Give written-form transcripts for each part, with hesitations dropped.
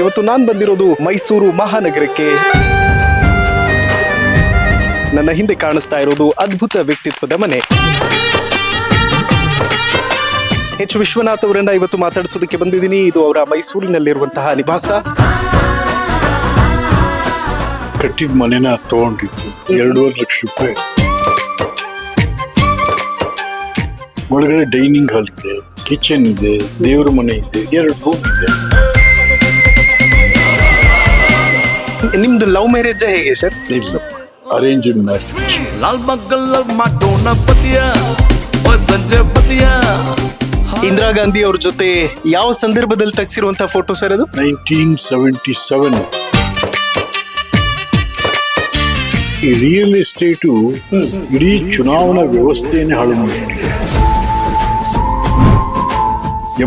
ಇವತ್ತು ನಾನು ಬಂದಿರೋದು ಮೈಸೂರು ಮಹಾನಗರಕ್ಕೆ. ನನ್ನ ಹಿಂದೆ ಕಾಣಿಸ್ತಾ ಇರೋದು ಅದ್ಭುತ ವ್ಯಕ್ತಿತ್ವದ ಮನೆ. ಎಚ್ ವಿಶ್ವನಾಥ್ ಅವರನ್ನ ಇವತ್ತು ಮಾತಾಡಿಸೋದಕ್ಕೆ ಬಂದಿದ್ದೀನಿ. ಇದು ಅವರ ಮೈಸೂರಿನಲ್ಲಿರುವಂತಹ ನಿವಾಸ. ಕಟ್ಟಿದ ಮನೆನ ತಗೊಂಡಿದ್ದು 2.5 ಲಕ್ಷ ರೂಪಾಯಿ. ಒಳಗಡೆ ಡೈನಿಂಗ್ ಹಾಲ್ ಇದೆ, ಕಿಚನ್ ಇದೆ, ದೇವರ ಮನೆ ಇದೆ, 2 ರೂಮ್ ಇದೆ. ನಿಮ್ದು ಲವ್ ಮ್ಯಾರೇಜ್ ಹೇಗೆ ಸರ್? ಇಲ್ಲ, ಅರೇಂಜ್ ಮ್ಯಾರೇಜ್. ಇಂದಿರಾ ಗಾಂಧಿ ಅವ್ರ ಜೊತೆ ಯಾವ ಸಂದರ್ಭದಲ್ಲಿ ತೆಗೆಸಿರುವಂತಹ ಫೋಟೋ ಸರ್ ಅದು? 1977. ಈ ರಿಯಲ್ ಎಸ್ಟೇಟು ಇಡೀ ಚುನಾವಣಾ ವ್ಯವಸ್ಥೆಯನ್ನೇ ಹಾಳು ಮಾಡಿಬಿಟ್ಟಿದೆ.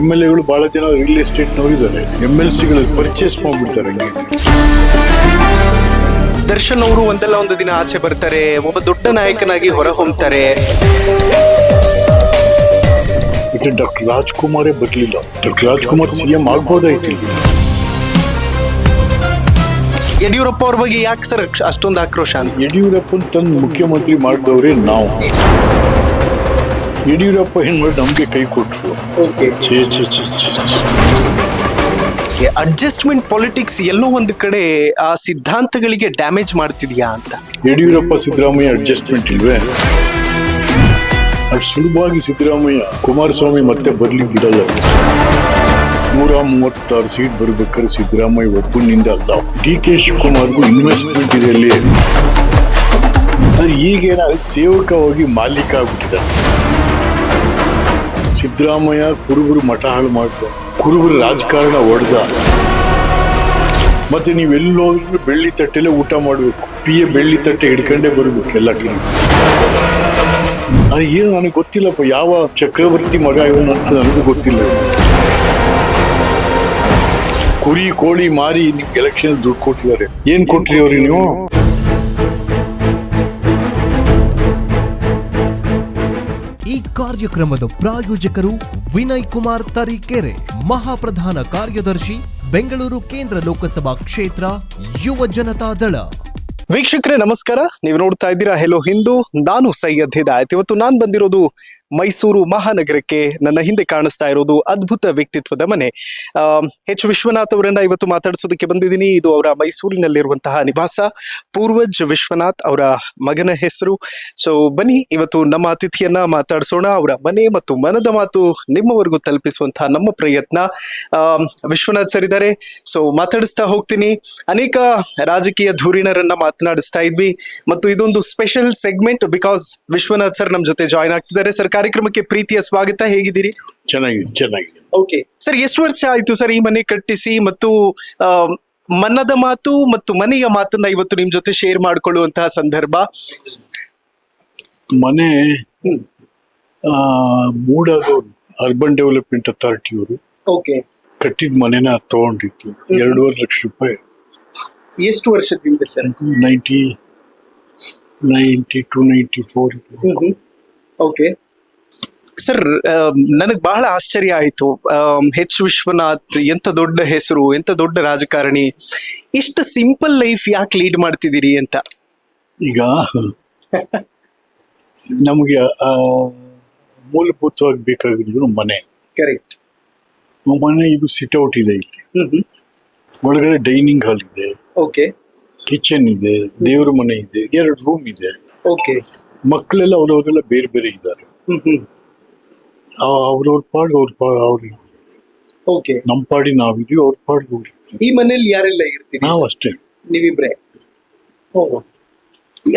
MLAಗಳು ಬಹಳ ಜನ ರಿಯಲ್ ಎಸ್ಟೇಟ್ ನೋಡಿದ್ದಾರೆ, MLCಗಳು ಪರ್ಚೇಸ್ ಮಾಡ್ಬಿಡ್ತಾರೆ. ಹಂಗೆ ದರ್ಶನ್ ಅವರು ಒಂದಲ್ಲ ಒಂದು ದಿನ ಆಚೆ ಬರ್ತಾರೆ, ಒಬ್ಬ ದೊಡ್ಡ ನಾಯಕನಾಗಿ ಹೊರ ಹೊಮ್ತಾರೆ. ಈಗ ಡಾಕ್ಟರ್ ರಾಜ್ಕುಮಾರೇ ಬರ್ಲಿಲ್ಲ. Doctor Rajkumar CM ಆಗ್ಬೋದಾಯ್ತಿಲ್ಲ. ಯಡಿಯೂರಪ್ಪ ಅವ್ರ ಬಗ್ಗೆ ಯಾಕೆ ಸರ್ ಅಷ್ಟೊಂದು ಆಕ್ರೋಶ ಅಂತ? ಯಡಿಯೂರಪ್ಪನ ತಂದು ಮುಖ್ಯಮಂತ್ರಿ ಮಾಡಿದವ್ರೆ ನಾವು. ಯಡಿಯೂರಪ್ಪ ಏನ್ ಮಾಡಿ ನಮ್ಗೆ ಕೈ ಕೊಟ್ರು. ಅಡ್ಜಸ್ಟ್ಮೆಂಟ್ ಪಾಲಿಟಿಕ್ಸ್ ಎಲ್ಲೋ ಒಂದು ಕಡೆ ಆ ಸಿದ್ಧಾಂತಗಳಿಗೆ ಡ್ಯಾಮೇಜ್ ಮಾಡ್ತಿದ್ಯಾ ಅಂತ. ಯಡಿಯೂರಪ್ಪ ಸಿದ್ದರಾಮಯ್ಯ ಅಡ್ಜಸ್ಟ್ಮೆಂಟ್ ಇಲ್ವೇ? ಅಷ್ಟು ಸುಲಭವಾಗಿ ಸಿದ್ದರಾಮಯ್ಯ ಕುಮಾರಸ್ವಾಮಿ ಮತ್ತೆ ಬರ್ಲಿಕ್ಕೆ ಬಿಡಲ್ಲ. 136 ಸೀಟ್ ಬರ್ಬೇಕಾದ್ರೆ ಸಿದ್ದರಾಮಯ್ಯ ಒಬ್ಬನಿಂದ ಅಲ್ಲ, DK ಶಿವಕುಮಾರ್ಗೂ ಇನ್ವೆಸ್ಟ್ಮೆಂಟ್ ಇದೆ ಅಲ್ಲಿ. ಈಗೇನಾದ್ರು ಸೇವಕವಾಗಿ ಮಾಲೀಕ ಆಗ್ಬಿಟ್ಟಿದ್ದಾರೆ. ಸಿದ್ದರಾಮಯ್ಯ ಕುರುಬರು ಮಠ ಹಾಳು ಮಾಡ್ದ, ಕುರುಬರು ರಾಜಕಾರಣ ಹೊಡೆದ. ಮತ್ತೆ ನೀವೆಲ್ಲೋ ಬೆಳ್ಳಿ ತಟ್ಟೆಲ್ಲೇ ಊಟ ಮಾಡ್ಬೇಕು, PA ಬೆಳ್ಳಿ ತಟ್ಟೆ ಹಿಡ್ಕೊಂಡೇ ಬರ್ಬೇಕು ಎಲ್ಲ ಕಡೆ. ಏನು ನನಗೆ ಗೊತ್ತಿಲ್ಲಪ್ಪ, ಯಾವ ಚಕ್ರವರ್ತಿ ಮಗ ಇವನು ಅಂತ ನನಗೂ ಗೊತ್ತಿಲ್ಲ. ಕುರಿ ಕೋಳಿ ಮಾರಿ ನಿಮ್ಗೆ ಎಲೆಕ್ಷನ್ ದುಡ್ಡು ಕೊಟ್ಟಿದ್ದಾರೆ. ಏನ್ ಕೊಟ್ರಿ ಅವ್ರಿಗೆ ನೀವು? ಈ ಕಾರ್ಯಕ್ರಮದ ಪ್ರಾಯೋಜಕರು ವಿನಯ್ ಕುಮಾರ್ ತರೀಕೆರೆ, ಮಹಾಪ್ರಧಾನ ಕಾರ್ಯದರ್ಶಿ, ಬೆಂಗಳೂರು ಕೇಂದ್ರ ಲೋಕಸಭಾ ಕ್ಷೇತ್ರ, ಯುವ ಜನತಾ ದಳ. ವೀಕ್ಷಕರೇ ನಮಸ್ಕಾರ, ನೀವು ನೋಡ್ತಾ ಇದ್ದೀರಾ ಹೆಲೋ ಹಿಂದೂ. ನಾನು ಸೈಯದ್ ಹಿದಾಯತ್. ಇವತ್ತು ನಾನು ಬಂದಿರೋದು ಮೈಸೂರು ಮಹಾನಗರಕ್ಕೆ. ನನ್ನ ಹಿಂದೆ ಕಾಣಿಸ್ತಾ ಇರೋದು ಅದ್ಭುತ ವ್ಯಕ್ತಿತ್ವದ ಮನೆ. ಎಚ್ ವಿಶ್ವನಾಥ್ ಅವರನ್ನ ಇವತ್ತು ಮಾತಾಡಿಸೋದಕ್ಕೆ ಬಂದಿದ್ದೀನಿ. ಇದು ಅವರ ಮೈಸೂರಿನಲ್ಲಿರುವಂತಹ ನಿವಾಸ. ಪೂರ್ವಜ್ ವಿಶ್ವನಾಥ್ ಅವರ ಮಗನ ಹೆಸರು. ಸೊ ಬನ್ನಿ, ಇವತ್ತು ನಮ್ಮ ಅತಿಥಿಯನ್ನ ಮಾತಾಡಿಸೋಣ. ಅವರ ಮನೆ ಮತ್ತು ಮನದ ಮಾತು ನಿಮ್ಮವರೆಗೂ ತಲುಪಿಸುವಂತಹ ನಮ್ಮ ಪ್ರಯತ್ನ. ವಿಶ್ವನಾಥ್ ಸರ್ ಇದ್ದಾರೆ, ಸೊ ಮಾತಾಡಿಸ್ತಾ ಹೋಗ್ತೀನಿ. ಅನೇಕ ರಾಜಕೀಯ ಧುರೀಣರನ್ನ ಮಾತನಾಡಿಸ್ತಾ ಇದ್ವಿ ಮತ್ತು ಇದೊಂದು special segment because Vishwanath sir ನಮ್ ಜೊತೆ ಜಾಯ್ನ್ ಆಗ್ತಿದ್ದಾರೆ. ಸರ್, ಕಾರ್ಯಕ್ರಮಕ್ಕೆ ಪ್ರೀತಿಯ ಸ್ವಾಗತ. ಹೇಗಿದ್ದೀರಿ? ಚೆನ್ನಾಗಿದೆ. ಓಕೆ ಸರ್, ಎಷ್ಟು ವರ್ಷ ಆಯ್ತು ಸರ್ ಈ ಮನೆ ಕಟ್ಟಿಸಿ? ಮತ್ತು ಮನದ ಮಾತು ಮತ್ತು ಮನೆಯ ಮಾತನ್ನ ಇವತ್ತು ನಿಮ್ ಜೊತೆ ಶೇರ್ ಮಾಡ್ಕೊಳ್ಳುವಂತಹ ಸಂದರ್ಭ. ಮನೆ ಮೂಡಾದವ್ರು ಅರ್ಬನ್ ಡೆವಲಪ್ಮೆಂಟ್ ಅಥಾರಿಟಿ ಅವರು ಕಟ್ಟಿದ ಮನೆನ ತಗೊಂಡಿತ್ತು 2.5 ಲಕ್ಷ ರೂಪಾಯಿ. ಎಷ್ಟು ವರ್ಷದಿಂದ ಸರ್? 92-94. ಓಕೆ ಸರ್, ನನಗೆ ಬಹಳ ಆಶ್ಚರ್ಯ ಆಯ್ತು. ಎಚ್ ವಿಶ್ವನಾಥ್ ಎಂತ ದೊಡ್ಡ ಹೆಸರು, ಎಂತ ದೊಡ್ಡ ರಾಜಕಾರಣಿ, ಇಷ್ಟು ಸಿಂಪಲ್ ಲೈಫ್ ಯಾಕೆ ಲೀಡ್ ಮಾಡ್ತಿದ್ದೀರಿ ಅಂತ. ಈಗ ನಮಗೆ ಮೂಲಭೂತವಾಗಿ ಬೇಕಾಗಿರೋದು ಮನೆ. ಕರೆಕ್ಟ್. ಮನೆ ಇದು ಸಿಟ್ಔಟ್ ಇದೆ ಇಲ್ಲಿ. ಒಳಗಡೆ ಡೈನಿಂಗ್ ಹಾಲ್ ಇದೆ, ಕಿಚನ್ ಇದೆ, ದೇವರ ಮನೆ ಇದೆ, 2 ರೂಮ್ ಇದೆ. ಮಕ್ಕಳೆಲ್ಲ ಅವರವರೆಲ್ಲ ಬೇರೆ ಬೇರೆ ಇದ್ದಾರೆ. ಅವ್ರವ್ರ ಪಾಡ್ಗೆ ಅವ್ರಿಗೆ, ನಮ್ಮ ಪಾಡಿ ನಾವಿದೀವಿ, ಅವ್ರ ಪಾಡ್ಗೆ ಹೋಗಿರ್ತೀವಿ. ಈ ಮನೇಲಿ ಯಾರೆಲ್ಲ ಇರ್ತೀವಿ? ನಾವು ಅಷ್ಟೇ, ನೀವಿಬ್ರೆ.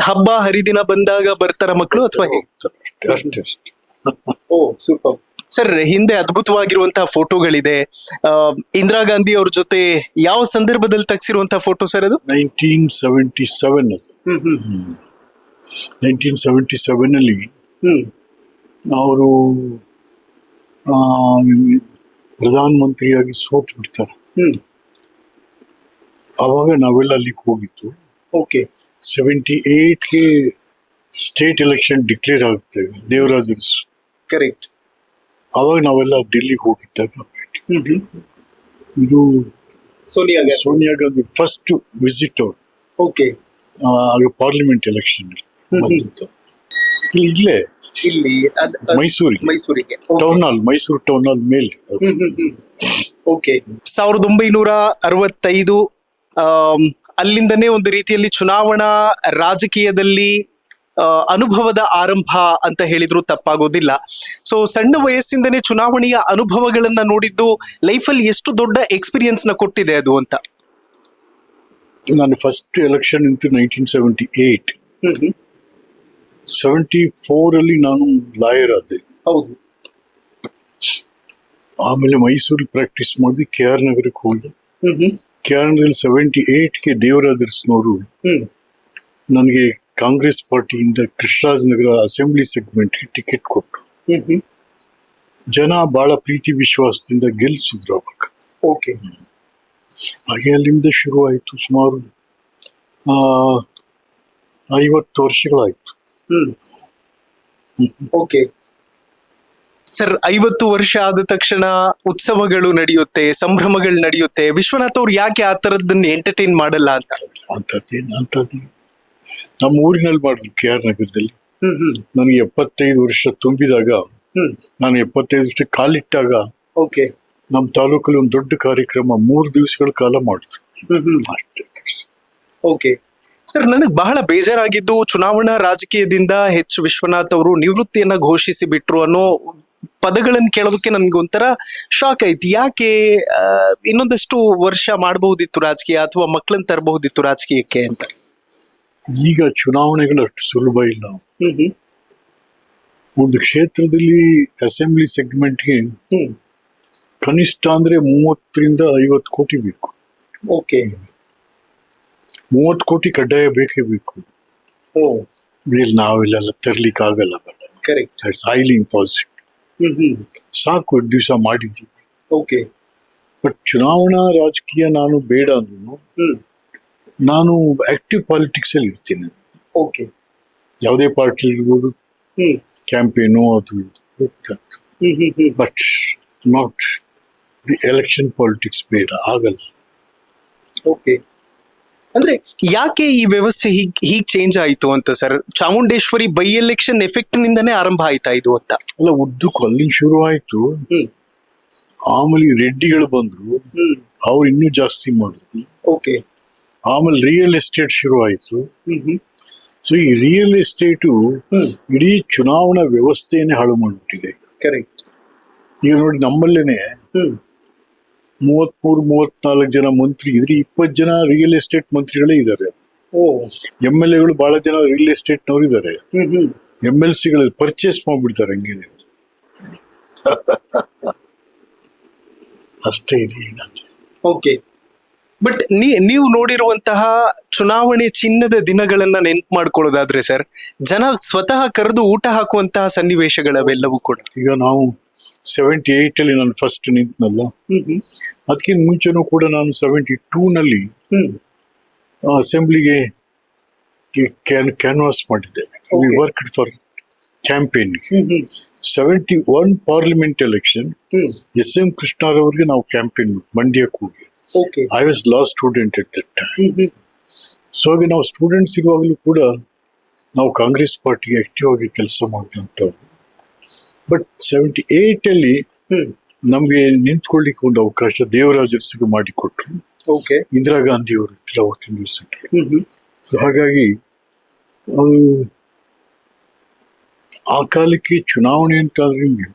ಹಬ್ಬ ಹರಿದಿನ ಬಂದಾಗ ಬರ್ತಾರ ಮಕ್ಕಳು ಅಥವಾ ಅಷ್ಟೇ? Super sir. ಹಿಂದೆ ಅದ್ಭುತವಾಗಿರುವಂತಹ ಫೋಟೋಗಳಿದೆ. ಇಂದಿರಾ ಗಾಂಧಿ ಅವ್ರ ಜೊತೆ ಯಾವ ಸಂದರ್ಭದಲ್ಲಿ ತೆಗೆಸಿರುವಂತಹ ಫೋಟೋ ಸರ್ ಅದು? 1977. 1977 ಅವರು ಪ್ರಧಾನ ಮಂತ್ರಿಯಾಗಿ ಸೋತ್ ಬಿಡ್ತಾರೆ. ಅವಾಗ ನಾವೆಲ್ಲ ಅಲ್ಲಿಗೆ ಹೋಗಿತ್ತು. 78ಗೆ ಸ್ಟೇಟ್ ಎಲೆಕ್ಷನ್ ಡಿಕ್ಲೇರ್ ಆಗುತ್ತೆ, ದೇವರಾಜ್ ಅರಸು. ಕರೆಕ್ಟ್. ಅವಾಗ ನಾವೆಲ್ಲ ಡೆಲ್ಲಿಗೆ ಹೋಗಿದ್ದಾಗ ಭೇಟಿ. ಇದು ಸೋನಿಯಾ ಗಾಂಧಿ ಫಸ್ಟ್ ವಿಸಿಟ್ ಅವರು ಓಕೆ. ಆಗ ಪಾರ್ಲಿಮೆಂಟ್ ಎಲೆಕ್ಷನ್ ಬಂದಿತ್ತು ಇಲ್ಲೇ ಇಲ್ಲಿ ಮೈಸೂರಿಗೆ town hall, Mysuru town hall ಮೇಲೆ. ಓಕೆ. 1965 ಅಲ್ಲಿಂದನೇ ಒಂದು ರೀತಿಯಲ್ಲಿ ಚುನಾವಣಾ ರಾಜಕೀಯದಲ್ಲಿ ಅನುಭವದ ಆರಂಭ ಅಂತ ಹೇಳಿದ್ರು ತಪ್ಪಾಗೋದಿಲ್ಲ. ಸೊ ಸಣ್ಣ ವಯಸ್ಸಿಂದನೇ ಚುನಾವಣೆಯ ಅನುಭವಗಳನ್ನ ನೋಡಿದ್ದು ಲೈಫಲ್ಲಿ ಎಷ್ಟು ದೊಡ್ಡ ಎಕ್ಸ್ಪೀರಿಯನ್ಸ್ ನ ಕೊಟ್ಟಿದೆ ಅದು ಅಂತ. ನಾನು ಫಸ್ಟ್ ಎಲೆಕ್ಷನ್ ಇಂತು 1978. 74 ಅಲ್ಲಿ ನಾನು ಲಾಯರ್ ಆದೆ. ಹೌದು. ಆಮೇಲೆ ಮೈಸೂರಲ್ಲಿ ಪ್ರಾಕ್ಟೀಸ್ ಮಾಡಿ KR ನಗರಕ್ಕೆ ಹೋದೆ. KR ನಗರಲ್ಲಿ 78ಗೆ ದೇವರಾಜರ್ಸ್ನವರು ನನಗೆ ಕಾಂಗ್ರೆಸ್ ಪಾರ್ಟಿಯಿಂದ ಕೃಷ್ಣರಾಜನಗರ ಅಸೆಂಬ್ಲಿ ಸೆಗ್ಮೆಂಟ್ಗೆ ಟಿಕೆಟ್ ಕೊಟ್ಟರು. ಜನ ಬಹಳ ಪ್ರೀತಿ ವಿಶ್ವಾಸದಿಂದ ಗೆಲ್ಲಿಸಿದ್ರು ಅವಾಗ. ಓಕೆ. ಹಾಗೆ ಅಲ್ಲಿಂದ ಶುರುವಾಯಿತು. ಸುಮಾರು 50 ವರ್ಷಗಳಾಯ್ತು. ಓಕೆ ಸರ್, 50 ವರ್ಷ ಆದ ತಕ್ಷಣ ಉತ್ಸವಗಳು ನಡೆಯುತ್ತೆ, ಸಂಭ್ರಮಗಳು ನಡೆಯುತ್ತೆ. ವಿಶ್ವನಾಥ್ ಅವ್ರು ಯಾಕೆ ಆ ತರದನ್ನ ಎಂಟರ್ಟೈನ್ ಮಾಡಲ್ಲ ಅಂತ? ಅಂತದೇ ನಮ್ಮ ಊರಿನಲ್ಲಿ ಮಾಡಿದ್ರು KR ನಗರದಲ್ಲಿ. ನನಗೆ 75 ವರ್ಷ ತುಂಬಿದಾಗ, ನಾನು 75 ವರ್ಷ ಕಾಲಿಟ್ಟಾಗ ಓಕೆ, ನಮ್ಮ ತಾಲೂಕಲ್ಲಿ ಒಂದು ದೊಡ್ಡ ಕಾರ್ಯಕ್ರಮ 3 ದಿವಸಗಳ ಕಾಲ ಮಾಡಿದ್ರು. ಓಕೆ ಸರ್, ನನಗೆ ಬಹಳ ಬೇಜಾರಾಗಿದ್ದು ಚುನಾವಣಾ ರಾಜಕೀಯದಿಂದ ವಿಶ್ವನಾಥ್ ಅವರು ನಿವೃತ್ತಿಯನ್ನ ಘೋಷಿಸಿ ಬಿಟ್ರು ಅನ್ನೋ ಪದಗಳನ್ನು ಕೇಳೋದಕ್ಕೆ ನನ್ಗೆ ಒಂಥರ ಶಾಕ್ ಆಯ್ತು. ಯಾಕೆ ಇನ್ನೊಂದಷ್ಟು ವರ್ಷ ಮಾಡಬಹುದಿತ್ತು ರಾಜಕೀಯ, ಅಥವಾ ಮಕ್ಕಳನ್ನ ತರಬಹುದಿತ್ತು ರಾಜಕೀಯಕ್ಕೆ ಅಂತ. ಈಗ ಚುನಾವಣೆಗಳು ಅಷ್ಟು ಸುಲಭ ಇಲ್ಲ. ಒಂದು ಕ್ಷೇತ್ರದಲ್ಲಿ ಅಸೆಂಬ್ಲಿ ಸೆಗ್ಮೆಂಟ್ಗೆ ಕನಿಷ್ಠ ಅಂದ್ರೆ 30ರಿಂದ 50 ಕೋಟಿ ಬೇಕು. ಓಕೆ, 30 ಕೋಟಿ ಕಡ್ಡಾಯ ಬೇಕೇ ಬೇಕು. ನಾವೆಲ್ಲ ತರ್ಲಿಕ್ಕೆ ಆಗಲ್ಲ. It's highly impossible. ಸಾಕು ದಿವಸ ಮಾಡಿದ್ದೀವಿ. ಓಕೆ. ಬಟ್ ಚುನಾವಣಾ ರಾಜಕೀಯ ನಾನು ಬೇಡ ಅಂದ್ರೂ ನಾನು ಆಕ್ಟಿವ್ ಪಾಲಿಟಿಕ್ಸ್ ಅಲ್ಲಿ ಇರ್ತೀನಿ. ಓಕೆ. ಯಾವುದೇ ಪಾರ್ಟಿ ಇರ್ಬೋದು, ಕ್ಯಾಂಪೇನು ಅದು ಇದು, but not the election politics ಬೇಡ, ಆಗಲ್ಲ. ಓಕೆ. ಅಂದ್ರೆ ಯಾಕೆ ಈ ವ್ಯವಸ್ಥೆ ಹೀಗ್ ಚೇಂಜ್ ಆಯ್ತು ಅಂತ sir? Chamundeshwari by election effect ನಿಂದನೇ ಆರಂಭ ಆಯ್ತಾ ಇದು ಅಂತ? ಅಲ್ಲ, ಉದ್ದಕ್ಕೂ ಅಲ್ಲಿಂದ ಶುರು ಆಯ್ತು. ಆಮೇಲೆ ರೆಡ್ಡಿಗಳು ಬಂದ್ರು, ಅವ್ರು ಇನ್ನೂ ಜಾಸ್ತಿ ಮಾಡಿದ್ರು. ಓಕೆ. ಆಮೇಲೆ ರಿಯಲ್ ಎಸ್ಟೇಟ್ ಶುರು ಆಯ್ತು. ಸೊ ಈ ರಿಯಲ್ ಎಸ್ಟೇಟು ಇಡೀ ಚುನಾವಣಾ ವ್ಯವಸ್ಥೆಯನ್ನೇ ಹಾಳು ಮಾಡಿಬಿಟ್ಟಿದೆ. ಕರೆಕ್ಟ್. ಈಗ ನೋಡಿ, ನಮ್ಮಲ್ಲೇನೆ 33-34 ಜನ ಮಂತ್ರಿ ಇದ್ರೆ 20 ಜನ ರಿಯಲ್ ಎಸ್ಟೇಟ್ ಮಂತ್ರಿಗಳೇ ಇದ್ದಾರೆ. MLAಗಳು ಬಹಳ ಜನ ರಿಯಲ್ ಎಸ್ಟೇಟ್ ನವರು ಇದ್ದಾರೆ. MLCಗಳಲ್ಲಿ ಪರ್ಚೇಸ್ ಮಾಡ್ಬಿಡ್ತಾರೆ ಹಂಗೇನೆ. ಅಷ್ಟೇ ಇದೆ ಈಗ. ಓಕೆ. ಬಟ್ ನೀವು ನೋಡಿರುವಂತಹ ಚುನಾವಣೆ ಚಿನ್ನದ ದಿನಗಳನ್ನ ನೆನ್ಪು ಮಾಡ್ಕೊಳ್ಳೋದಾದ್ರೆ ಸರ್, ಜನ ಸ್ವತಃ ಕರೆದು ಊಟ ಹಾಕುವಂತಹ ಸನ್ನಿವೇಶಗಳವೆಲ್ಲವೂ ಕೂಡ. ಈಗ ನಾವು 78 ಅಲ್ಲಿ ನಾನು ಫಸ್ಟ್ ನಿಂತನಲ್ಲ, ಅದಕ್ಕಿಂತ ಮುಂಚೆನೂ ಕೂಡ ನಾನು 72ನಲ್ಲಿ ಅಸೆಂಬ್ಲಿಗೆ ಕ್ಯಾನ್ವಾಸ್ ಮಾಡಿದ್ದೆ. V worked for campaign. 71 parliament election SM ಕೃಷ್ಣರವರಿಗೆ ನಾವು ಕ್ಯಾಂಪೇನ್ ಮಂಡ್ಯಕ್ಕೆ ಹೋಗಿ. I was law student at that time. So ಹಾಗೆ ನಾವು ಸ್ಟೂಡೆಂಟ್ಸ್ ಇರುವಾಗಲೂ ಕೂಡ ನಾವು ಕಾಂಗ್ರೆಸ್ ಪಾರ್ಟಿಗೆ ಆಕ್ಟಿವ್ ಆಗಿ ಕೆಲಸ ಮಾಡಿದಂಥವ್ರು. ಬಟ್ 78 ಅಲ್ಲಿ ನಮ್ಗೆ ನಿಂತ್ಕೊಳ್ಳಿಕ್ಕೆ ಒಂದು ಅವಕಾಶ ದೇವರಾಜರ್ಸ್ಗೆ ಮಾಡಿಕೊಟ್ರು. ಇಂದಿರಾ ಗಾಂಧಿ ಅವರು ಇದ್ರು ಅವತ್ತಿನ ದಿವಸಕ್ಕೆ. ಸೊ ಹಾಗಾಗಿ ಅದು ಆ ಕಾಲಕ್ಕೆ ಚುನಾವಣೆ ಅಂತಾದ್ರೆ ನಿಮ್ಗೆ,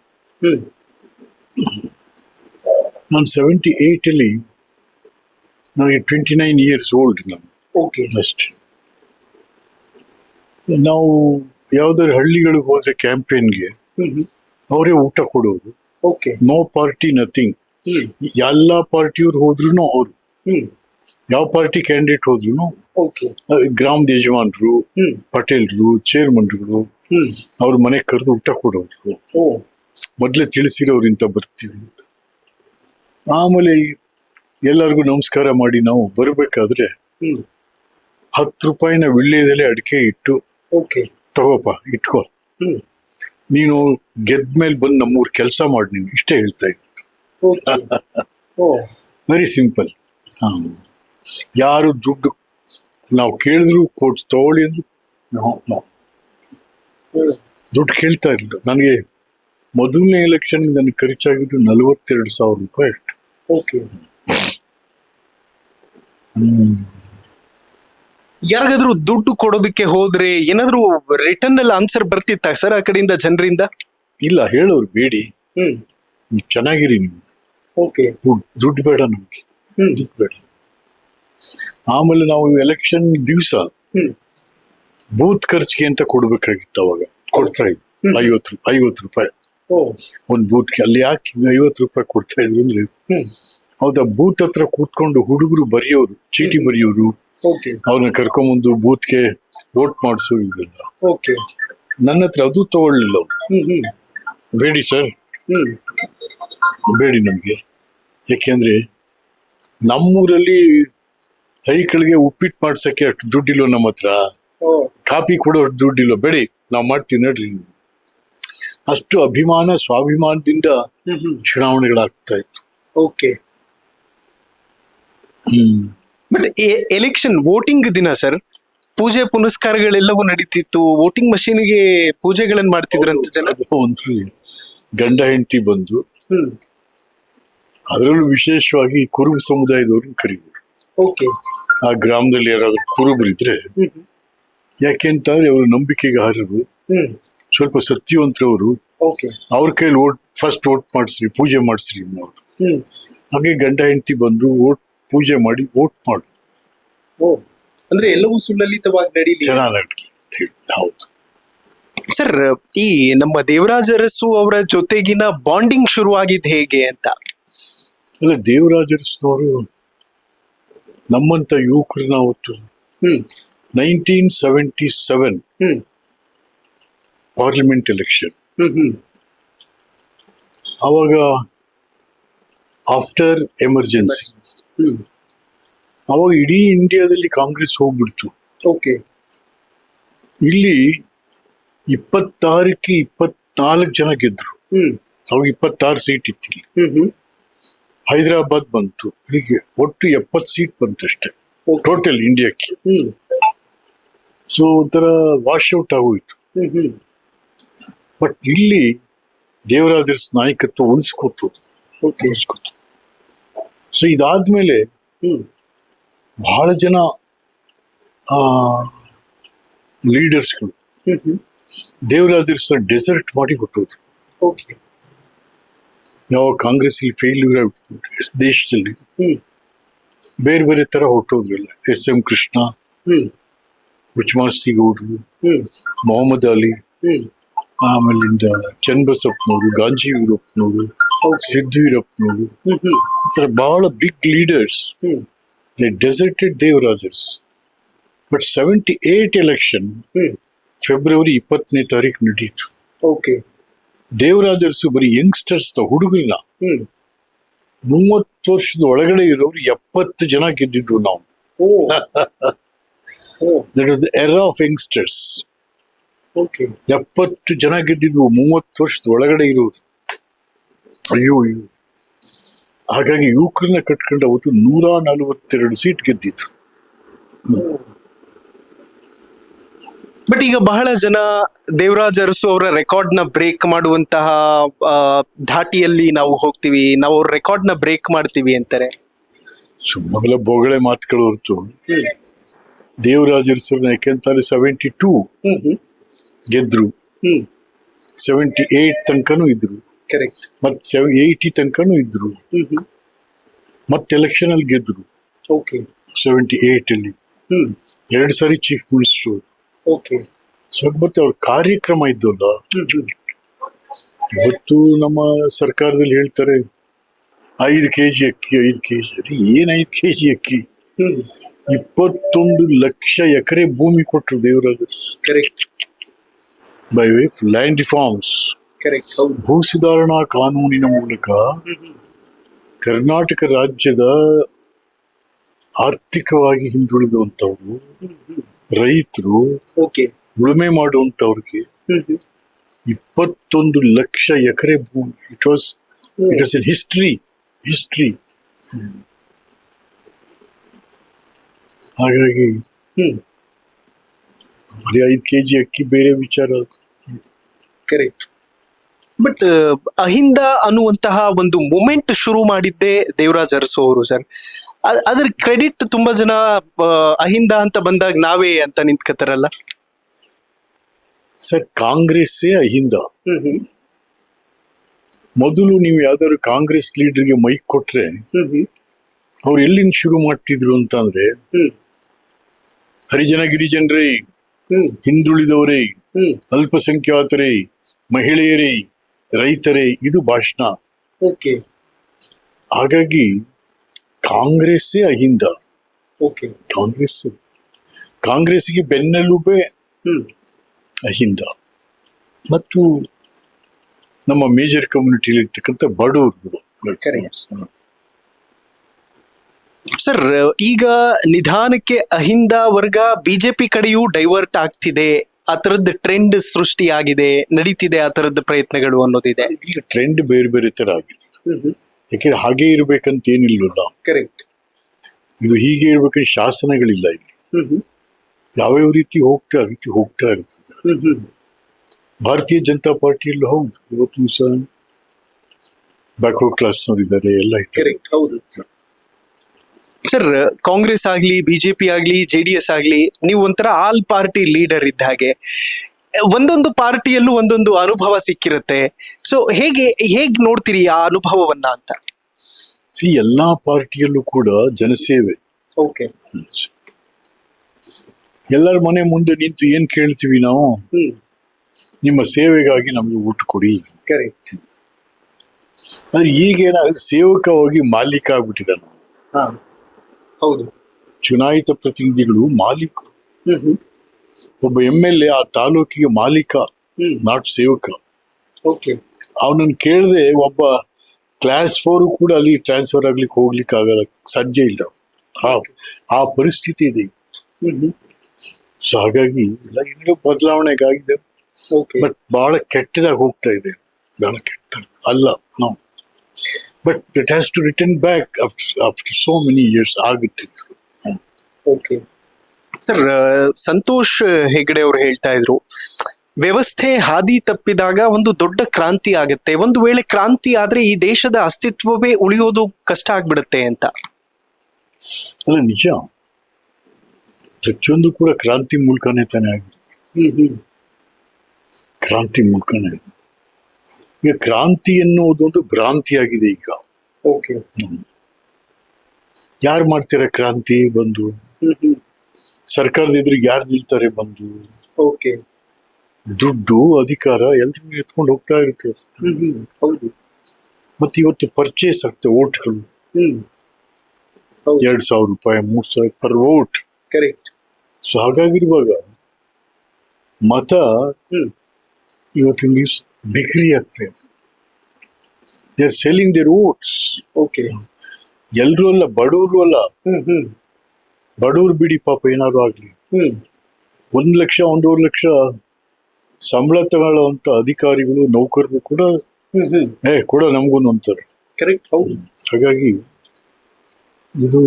ನಾನು 78 ಅಲ್ಲಿ ನನಗೆ 29 ಇಯರ್ಸ್ ಓಲ್ಡ್. ನಾನು ಅಷ್ಟೇ. ನಾವು ಯಾವ್ದಾದ್ರು ಹಳ್ಳಿಗಳಿಗೆ ಹೋದ್ರೆ ಕ್ಯಾಂಪೇನ್ಗೆ ಅವರೇ ಊಟ ಕೊಡೋರು. No party nothing. ಎಲ್ಲಾ ಪಾರ್ಟಿಯವ್ರು ಹೋದ್ರು ಅವರು, ಯಾವ ಪಾರ್ಟಿ ಕ್ಯಾಂಡಿಡೇಟ್ ಹೋದ್ರು ಗ್ರಾಮದ ಯಜಮಾನ್ರು, ಪಟೇಲ್ರು, ಚೇರ್ಮನ್ಗಳು ಅವ್ರ ಮನೆಗೆ ಕರೆದು ಊಟ ಕೊಡೋರು. ಮೊದ್ಲೇ ತಿಳಿಸಿರೋರು ಇಂತ ಬರ್ತೀವಿ ಅಂತ. ಆಮೇಲೆ ಎಲ್ಲರಿಗೂ ನಮಸ್ಕಾರ ಮಾಡಿ ನಾವು ಬರ್ಬೇಕಾದ್ರೆ 10 ರೂಪಾಯಿನ ವಿಳ್ಯದೆಲೆ ಅಡಿಕೆ ಇಟ್ಟು, ತಗೋಪ ಇಟ್ಕೋ, ನೀನು ಗೆದ್ಮೇಲೆ ಬಂದು ನಮ್ಮೂರ್ ಕೆಲಸ ಮಾಡಿ ನೀನು, ಇಷ್ಟೇ ಹೇಳ್ತಾ ಇತ್ತು. Very simple. ಯಾರು ದುಡ್ಡು ನಾವು ಕೇಳಿದ್ರು ಕೊಟ್ಟು ತಗೊಳ್ಳಿ ಅಂದ್ರು ನಾವು ದುಡ್ಡು ಕೇಳ್ತಾ ಇರಲಿಲ್ಲ. ನನಗೆ ಮೊದಲನೇ ಎಲೆಕ್ಷನ್ ನನಗೆ ಖರ್ಚಾಗಿದ್ದು 42,000 ರೂಪಾಯಿ ಅಷ್ಟು. ಓಕೆ. ಯಾರಿಗಾದ್ರೂ ದುಡ್ಡು ಕೊಡೋದಕ್ಕೆ ಹೋದ್ರೆ ಏನಾದ್ರು ರಿಟರ್ನ್ ಅಲ್ಲಿ ಆನ್ಸರ್ ಬರ್ತಿತ್ತ ಸರ್ ಆ ಕಡೆಯಿಂದ ಜನರಿಂದ? ಇಲ್ಲ, ಹೇಳೋರು ಬೇಡಿ, ನೀವು ಚೆನ್ನಾಗಿರಿ, ನೀವು ಓಕೆ, ದುಡ್ಡು ಬೇಡ ನಮ್ಗೆ, ದುಡ್ಡು ಬೇಡ. ಆಮೇಲೆ ನಾವು ಎಲೆಕ್ಷನ್ ದಿವಸ ಬೂತ್ ಖರ್ಚಿಗೆ ಅಂತ ಕೊಡ್ಬೇಕಾಗಿತ್ತು. ಅವಾಗ ಕೊಡ್ತಾ ಇದ್ರು 50 ರೂಪಾಯಿ ಒಂದು ಬೂತ್ಗೆ. ಅಲ್ಲಿ ಯಾಕೆ 50 ರೂಪಾಯಿ ಕೊಡ್ತಾ ಇದ್ರು ಅಂದ್ರೆ, ಹೌದಾ, ಬೂತ್ ಹತ್ರ ಕೂತ್ಕೊಂಡು ಹುಡುಗರು ಬರೆಯೋರು, ಚೀಟಿ ಬರೆಯೋರು, ಅವ್ರನ್ನ ಕರ್ಕೊಂಬಂದು ಬೂತ್ಗೆ ವೋಟ್ ಮಾಡಿಸೋರು ಇವೆಲ್ಲ. ನನ್ನ ಹತ್ರ ಅದು ತಗೊಳ್ಳಿಲ್ಲ ಅವ್ರು. ಬೇಡಿ ಸರ್, ಬೇಡಿ ನಮ್ಗೆ, ಯಾಕೆಂದ್ರೆ ನಮ್ಮೂರಲ್ಲಿ ಹೈಕಳಿಗೆ ಉಪ್ಪಿಟ್ಟು ಮಾಡ್ಸಕ್ಕೆ ಅಷ್ಟು ದುಡ್ಡಿಲ್ಲ ನಮ್ಮ ಹತ್ರ, ಕಾಪಿ ಕೊಡೋ ಅಷ್ಟು ದುಡ್ಡಿಲ್ಲ, ಬೇಡಿ ನಾವು ಮಾಡ್ತೀವಿ ನಡ್ರಿ. ಅಷ್ಟು ಅಭಿಮಾನ, ಸ್ವಾಭಿಮಾನದಿಂದ ಚುನಾವಣೆಗಳಾಗ್ತಾ ಇತ್ತು. ಓಕೆ. ಬಟ್ ಎಲೆಕ್ಷನ್ ವೋಟಿಂಗ್ ದಿನ ಸರ್ ಪೂಜೆ ಪುನಸ್ಕಾರಗಳೆಲ್ಲವೂ ನಡೀತಿತ್ತು, ವೋಟಿಂಗ್ ಮಷೀನ್ಗೆ ಪೂಜೆಗಳನ್ನ ಮಾಡ್ತಿದ್ರಂತ ಜನ. ಒಂದು ಗಂಡ ಹೆಂಡತಿ ಬಂದು, ಅದರಲ್ಲೂ ವಿಶೇಷವಾಗಿ ಕುರುಬ ಸಮುದಾಯದವ್ರನ್ನ ಕರಿಬೋದು. ಓಕೆ. ಆ ಗ್ರಾಮದಲ್ಲಿ ಯಾರಾದ್ರೂ ಕುರುಬರಿದ್ರೆ, ಯಾಕೆಂತಂದ್ರೆ ಅವರು ನಂಬಿಕೆಗೆ ಅರ್ಹರು, ಸ್ವಲ್ಪ ಸತ್ಯವಂತರವರು, ಅವ್ರ ಕೈಲಿ ಫಸ್ಟ್ ವೋಟ್ ಮಾಡಿಸ್ರಿ, ಪೂಜೆ ಮಾಡಿಸ್ರಿ ಅನ್ನೋರು. ಹಾಗೆ ಗಂಡ ಹೆಂಡತಿ ಬಂದು ಪೂಜೆ ಮಾಡಿ ವೋಟ್ ಮಾಡು. ಅಂದ್ರೆ ಎಲ್ಲವೂ ಸುಲಲಿತವಾಗಿ ನಡೀಲಿ, ಚೆನ್ನಾಗಿ ಅಂತ ಹೇಳಿ. ಹೌದು ಸರ್. ಈ ನಮ್ಮ ದೇವರಾಜ ಅರಸು ಅವರ ಜೊತೆಗಿನ ಬಾಂಡಿಂಗ್ ಶುರುವಾಗಿದ್ದು ಹೇಗೆ ಅಂತ? ಅಲ್ಲ, ದೇವರಾಜ ಅರಸ್ನವರು ನಮ್ಮಂತ ಯುವಕರನ್ನ ಅವತ್ತು 1977 ಪಾರ್ಲಿಮೆಂಟ್ ಎಲೆಕ್ಷನ್, ಅವಾಗ ಆಫ್ಟರ್ ಎಮರ್ಜೆನ್ಸಿ, ಅವಾಗ ಇಡೀ ಇಂಡಿಯಾದಲ್ಲಿ ಕಾಂಗ್ರೆಸ್ ಹೋಗ್ಬಿಡ್ತು. ಇಲ್ಲಿ 26ಕ್ಕೆ 24 ಜನ ಗೆದ್ರು. ಅವಾಗ 26 ಸೀಟ್ ಇತ್ತು ಇಲ್ಲಿ. ಹೈದರಾಬಾದ್ ಬಂತು, ಹೀಗೆ ಒಟ್ಟು 70 ಸೀಟ್ ಬಂತಷ್ಟೇ ಟೋಟಲ್ ಇಂಡಿಯಾಕ್ಕೆ. ಸೊ ಒಂಥರ ವಾಶ್ ಔಟ್ ಆಗೋಯ್ತು. ಬಟ್ ಇಲ್ಲಿ ದೇವರಾಜ ಅರಸ್ ನಾಯಕತ್ವ ಉಳಿಸ್ಕೊತು. ಸೊ ಇದಾದ್ಮೇಲೆ ಬಹಳ ಜನ ಲೀಡರ್ಸ್ಗಳು ದೇವರಾಜ ಅರಸ್ ಡೆಸರ್ಟ್ ಮಾಡಿ ಕೊಟ್ಟೋದ್ರು. ಯಾವ ಕಾಂಗ್ರೆಸ್ ಇಲ್ಲಿ ಫೇಲ್ಯೂರ್ ಆಗ್ಬಿಟ್ಟು ದೇಶದಲ್ಲಿ ಬೇರೆ ಬೇರೆ ತರ ಹೊಟ್ಟೋದ್ರಲ್ಲ. SM ಕೃಷ್ಣ, ಉಚ್ಮಾಸ್ತಿ ಗೌಡ್ರು, ಮೊಹಮ್ಮದ್ ಅಲಿ, ಆಮೇಲಿಂದ ಚನ್ನಬಸಪ್ಪನವರು, ಗಾಂಜಿ ವೀರಪ್ಪನವರು, ಸಿದ್ದು ವೀರಪ್ಪನವರು, ಈ ತರ ಬಹಳ big leaders they deserted Devaraja Urs. But 78 election February 20ನೇ ತಾರೀಕು ನಡೀತು. ದೇವರಾಜ ಅರಸು ಬರೀ ಯಂಗ್ಸ್ಟರ್ಸ್ ಹುಡುಗರನ್ನ 30 ವರ್ಷದ ಒಳಗಡೆ ಇರೋರು 70 ಜನ ಗೆದ್ದಿದ್ವು ನಾವು. That was the era of youngsters. 70 ಜನ ಗೆದ್ದಿದ್ವು 30 ವರ್ಷದ ಒಳಗಡೆ ಇರೋರು. ಅಯ್ಯೋ. ಹಾಗಾಗಿ ಯುವಕರನ್ನ ಕಟ್ಕೊಂಡು ಅವತ್ತು 142 ಸೀಟ್ ಗೆದ್ದಿದ್ರು. ಬಟ್ ಈಗ ಬಹಳ ಜನ ದೇವರಾಜ ಅರಸು ಅವರ ರೆಕಾರ್ಡ್ ನ ಬ್ರೇಕ್ ಮಾಡುವಂತಹ ಧಾಟಿಯಲ್ಲಿ ನಾವು ಹೋಗ್ತೀವಿ, ನಾವು ಅವ್ರ ರೆಕಾರ್ಡ್ ನ ಬ್ರೇಕ್ ಮಾಡ್ತೀವಿ ಅಂತಾರೆ. ಸುಮ್ಮನೆ ಬೊಗಳೆ ಮಾತುಗಳು ಹೊರತು ದೇವರಾಜ ಅರಸರನ್ನ ಯಾಕೆಂತಾರೆ 72 ಗೆದ್ರು, 78 ತನಕನೂ ಇದ್ರು, ಮತ್ತೆ 80 ತನಕನೂ ಇದ್ರು, ಮತ್ತೆ ಎಲೆಕ್ಷನ್ ಅಲ್ಲಿ ಗೆದ್ರು. 78 ಅಲ್ಲಿ 2 ಸಾರಿ ಚೀಫ್ ಮಿನಿಸ್ಟರ್. ಸೊ ಮತ್ತೆ ಅವ್ರ ಕಾರ್ಯಕ್ರಮ ಇದ್ದಲ್ಲ. ಇವತ್ತು ನಮ್ಮ ಸರ್ಕಾರದಲ್ಲಿ ಹೇಳ್ತಾರೆ 5 kg ಅಕ್ಕಿ, 5 kg. ಏನ್ 5 kg ಅಕ್ಕಿ? 21 ಲಕ್ಷ ಎಕರೆ ಭೂಮಿ ಕೊಟ್ಟರು Devaraja by way of land reforms. ಭೂ ಸುಧಾರಣಾ ಕಾನೂನಿನ ಮೂಲಕ ಕರ್ನಾಟಕ ರಾಜ್ಯದ ಆರ್ಥಿಕವಾಗಿ ಹಿಂದುಳಿದಂತವ್ರು, ರೈತರು, ಉಳುಮೆ ಮಾಡುವಂತವ್ರಿಗೆ 21 ಲಕ್ಷ ಎಕರೆ ಭೂಮಿ. It was in history. ಹಾಗಾಗಿ ಹ್ಮ್ ಬರೀ 5 kg ಅಕ್ಕಿ ಬೇರೆ ವಿಚಾರ ಅದು. ಕರೆಕ್ಟ್. ಬಟ್ ಅಹಿಂದ ಅನ್ನುವಂತಹ ಒಂದು ಮೂಮೆಂಟ್ ಶುರು ಮಾಡಿದ್ದೇ ದೇವರಾಜ್ ಅರಸು ಅವರು ಸರ್. ಅದ್ರ ಕ್ರೆಡಿಟ್ ತುಂಬಾ ಜನ ಅಹಿಂದ ಅಂತ ಬಂದಾಗ ನಾವೇ ಅಂತ ನಿಂತ್ಕತಾರಲ್ಲ. ಸರ್, ಕಾಂಗ್ರೆಸ್ಸೇ ಅಹಿಂದ. ಮೊದಲು ನೀವು ಯಾವ್ದಾದ್ರು ಕಾಂಗ್ರೆಸ್ ಲೀಡರ್ಗೆ ಮೈಕ್ ಕೊಟ್ರೆ ಅವ್ರು ಎಲ್ಲಿಂದ ಶುರು ಮಾಡ್ತಿದ್ರು ಅಂತಂದ್ರೆ, ಹರಿಜನ ಗಿರಿಜನರೇ, ಹಿಂದುಳಿದವರೇ, ಅಲ್ಪಸಂಖ್ಯಾತರೇ, ಮಹಿಳೆಯರೇ, ರೈತರೇ, ಇದು ಭಾಷಣ. ಹಾಗಾಗಿ ಕಾಂಗ್ರೆಸ್ಸೇ ಅಹಿಂದ. ಕಾಂಗ್ರೆಸ್ಗೆ ಬೆನ್ನೆಲುಬೆ ಅಹಿಂದ. ಮತ್ತು ನಮ್ಮ ಮೇಜರ್ ಕಮ್ಯುನಿಟಿಲಿ ಇರ್ತಕ್ಕಂಥ ಬಡವರುಗಳು. ಸರ್, ಈಗ ನಿಧಾನಕ್ಕೆ ಅಹಿಂದ ವರ್ಗ ಬಿಜೆಪಿ ಕಡೆಯೂ ಡೈವರ್ಟ್ ಆಗ್ತಿದೆ, ಆ ತರದ್ದು ಟ್ರೆಂಡ್ ಸೃಷ್ಟಿಯಾಗಿದೆ, ನಡೀತಿದೆ ಆ ತರದ ಪ್ರಯತ್ನಗಳು ಅನ್ನೋದಿದೆ. ಈಗ ಟ್ರೆಂಡ್ ಬೇರೆ ಬೇರೆ ತರ ಆಗಿದೆ. ಯಾಕೆಂದ್ರೆ ಹಾಗೆ ಇರ್ಬೇಕಂತ ಏನಿಲ್ವಲ್ಲ. ಕರೆಕ್ಟ್. ಇದು ಹೀಗೆ ಇರ್ಬೇಕಂತ ಶಾಸನಗಳಿಲ್ಲ ಇಲ್ಲಿ. ಯಾವ್ಯಾವ ರೀತಿ ಹೋಗ್ತಾ ಆ ರೀತಿ ಹೋಗ್ತಾ ಇರ್ತದೆ. ಭಾರತೀಯ ಜನತಾ ಪಾರ್ಟಿಯಲ್ಲೂ ಹೌದು, ಇವತ್ತು ಸಹ ಬ್ಯಾಕ್ವರ್ಡ್ ಕ್ಲಾಸ್ನವ್ರು ಇದ್ದಾರೆ, ಎಲ್ಲ ಇದ್ದಾರೆ. ಹೌದು ಸರ್. ಕಾಂಗ್ರೆಸ್ ಆಗ್ಲಿ, ಬಿಜೆಪಿ ಆಗ್ಲಿ, JDS ಆಗ್ಲಿ, ನೀವು ಒಂಥರ ಆಲ್ ಪಾರ್ಟಿ ಲೀಡರ್ ಇದ್ದ ಹಾಗೆ ಒಂದೊಂದು ಪಾರ್ಟಿಯಲ್ಲೂ ಒಂದೊಂದು ಅನುಭವ ಸಿಕ್ಕಿರುತ್ತೆ. ಸೊ ಹೇಗ್ ನೋಡ್ತೀರಿ ಆ ಅನುಭವವನ್ನ ಅಂತ? ಎಲ್ಲಾ ಪಾರ್ಟಿಯಲ್ಲೂ ಕೂಡ ಜನಸೇವೆ. ಎಲ್ಲರ ಮನೆ ಮುಂದೆ ನಿಂತು ಏನ್ ಕೇಳ್ತೀವಿ ನಾವು? ನಿಮ್ಮ ಸೇವೆಗಾಗಿ ನಮ್ಗೆ ಊಟ ಕೊಡಿ. ಆದ್ರೆ ಈಗೇನಾಗುತ್ತೆ, ಸೇವಕ ಹೋಗಿ ಮಾಲೀಕ ಆಗ್ಬಿಟ್ಟಿದ್ದಾನೆ. ಹೌದು. ಚುನಾಯಿತ ಪ್ರತಿನಿಧಿಗಳು ಮಾಲೀಕರು. ಒಬ್ಬ MLA ಆ ತಾಲೂಕಿಗೆ ಮಾಲೀಕ, ನಾಟ್ ಸೇವಕ. ಅವನನ್ನು ಕೇಳದೆ ಒಬ್ಬ ಕ್ಲಾಸ್ 4 ಕೂಡ ಅಲ್ಲಿ ಟ್ರಾನ್ಸ್ಫರ್ ಆಗ್ಲಿಕ್ಕೆ ಹೋಗ್ಲಿಕ್ಕೆ ಆಗಲ್ಲ, ಸಾಧ್ಯ ಇಲ್ಲ. ಆ ಪರಿಸ್ಥಿತಿ ಇದೆ. ಸೊ ಹಾಗಾಗಿ ಎಲ್ಲ ಇನ್ನೂ ಬದಲಾವಣೆಗಾಗಿದೆ. ಬಟ್ ಬಹಳ ಕೆಟ್ಟದಾಗಿ ಹೋಗ್ತಾ ಇದೆ, ಬಹಳ ಕೆಟ್ಟ ಅಲ್ಲ. No, but it has to return back after so many years ಆಗುತ್ತಿತ್ತು. ಸರ್, ಸಂತೋಷ್ ಹೆಗಡೆ ಅವರು ಹೇಳ್ತಾ ಇದ್ರು, ವ್ಯವಸ್ಥೆ ಹಾದಿ ತಪ್ಪಿದಾಗ ಒಂದು ದೊಡ್ಡ ಕ್ರಾಂತಿ ಆಗುತ್ತೆ, ಒಂದು ವೇಳೆ ಕ್ರಾಂತಿ ಆದ್ರೆ ಈ ದೇಶದ ಅಸ್ತಿತ್ವವೇ ಉಳಿಯೋದು ಕಷ್ಟ ಆಗ್ಬಿಡುತ್ತೆ ಅಂತ. ಅಲ್ಲ, ನಿಜ. ಪ್ರತಿಯೊಂದು ಕೂಡ ಕ್ರಾಂತಿ ಮೂಲಕನೇ ತಾನೇ ಆಗಿರುತ್ತೆ. ಕ್ರಾಂತಿ ಮೂಲಕನೇ. ಈಗ ಕ್ರಾಂತಿ ಎನ್ನುವುದೊಂದು ಭ್ರಾಂತಿ ಆಗಿದೆ ಈಗ. ಯಾರು ಮಾಡ್ತಾರೆ ಕ್ರಾಂತಿ? ಬಂದು ಸರ್ಕಾರದ ಎದುರಿಗೆ ಯಾರು ನಿಲ್ತಾರೆ? ಬಂದು ದುಡ್ಡು, ಅಧಿಕಾರ ಎಲ್ಲರೂ ಎತ್ಕೊಂಡು ಹೋಗ್ತಾ ಇರ್ತದೆ. ಮತ್ತೆ ಇವತ್ತು ಪರ್ಚೇಸ್ ಆಗ್ತವೆ ಓಟ್ಗಳು. 2,000 ರೂಪಾಯಿ, 3,000 ಪರ್ ವೋಟ್. ಸೊ ಹಾಗಾಗಿರುವಾಗ ಮತ ಇವತ್ತಿನ ದಿವಸ ಬಿಕ್ರಿ ಆಗ್ತಾ ಇದೆ. They are selling their votes. ಎಲ್ರು ಅಲ್ಲ, ಬಡವರು ಅಲ್ಲ. ಬಡವ್ರು ಬಿಡಿ, ಪಾಪ ಏನಾದ್ರು ಆಗ್ಲಿ. 1 ಲಕ್ಷ 1.5 ಲಕ್ಷ ಸಂಬಳ ತಗೊಳ್ಳುವಂತ ಅಧಿಕಾರಿಗಳು, ನೌಕರರು ಕೂಡ ಕೂಡ ನಮಗೊಂದು ಅಂತಾರೆ. ಹಾಗಾಗಿ ಇದು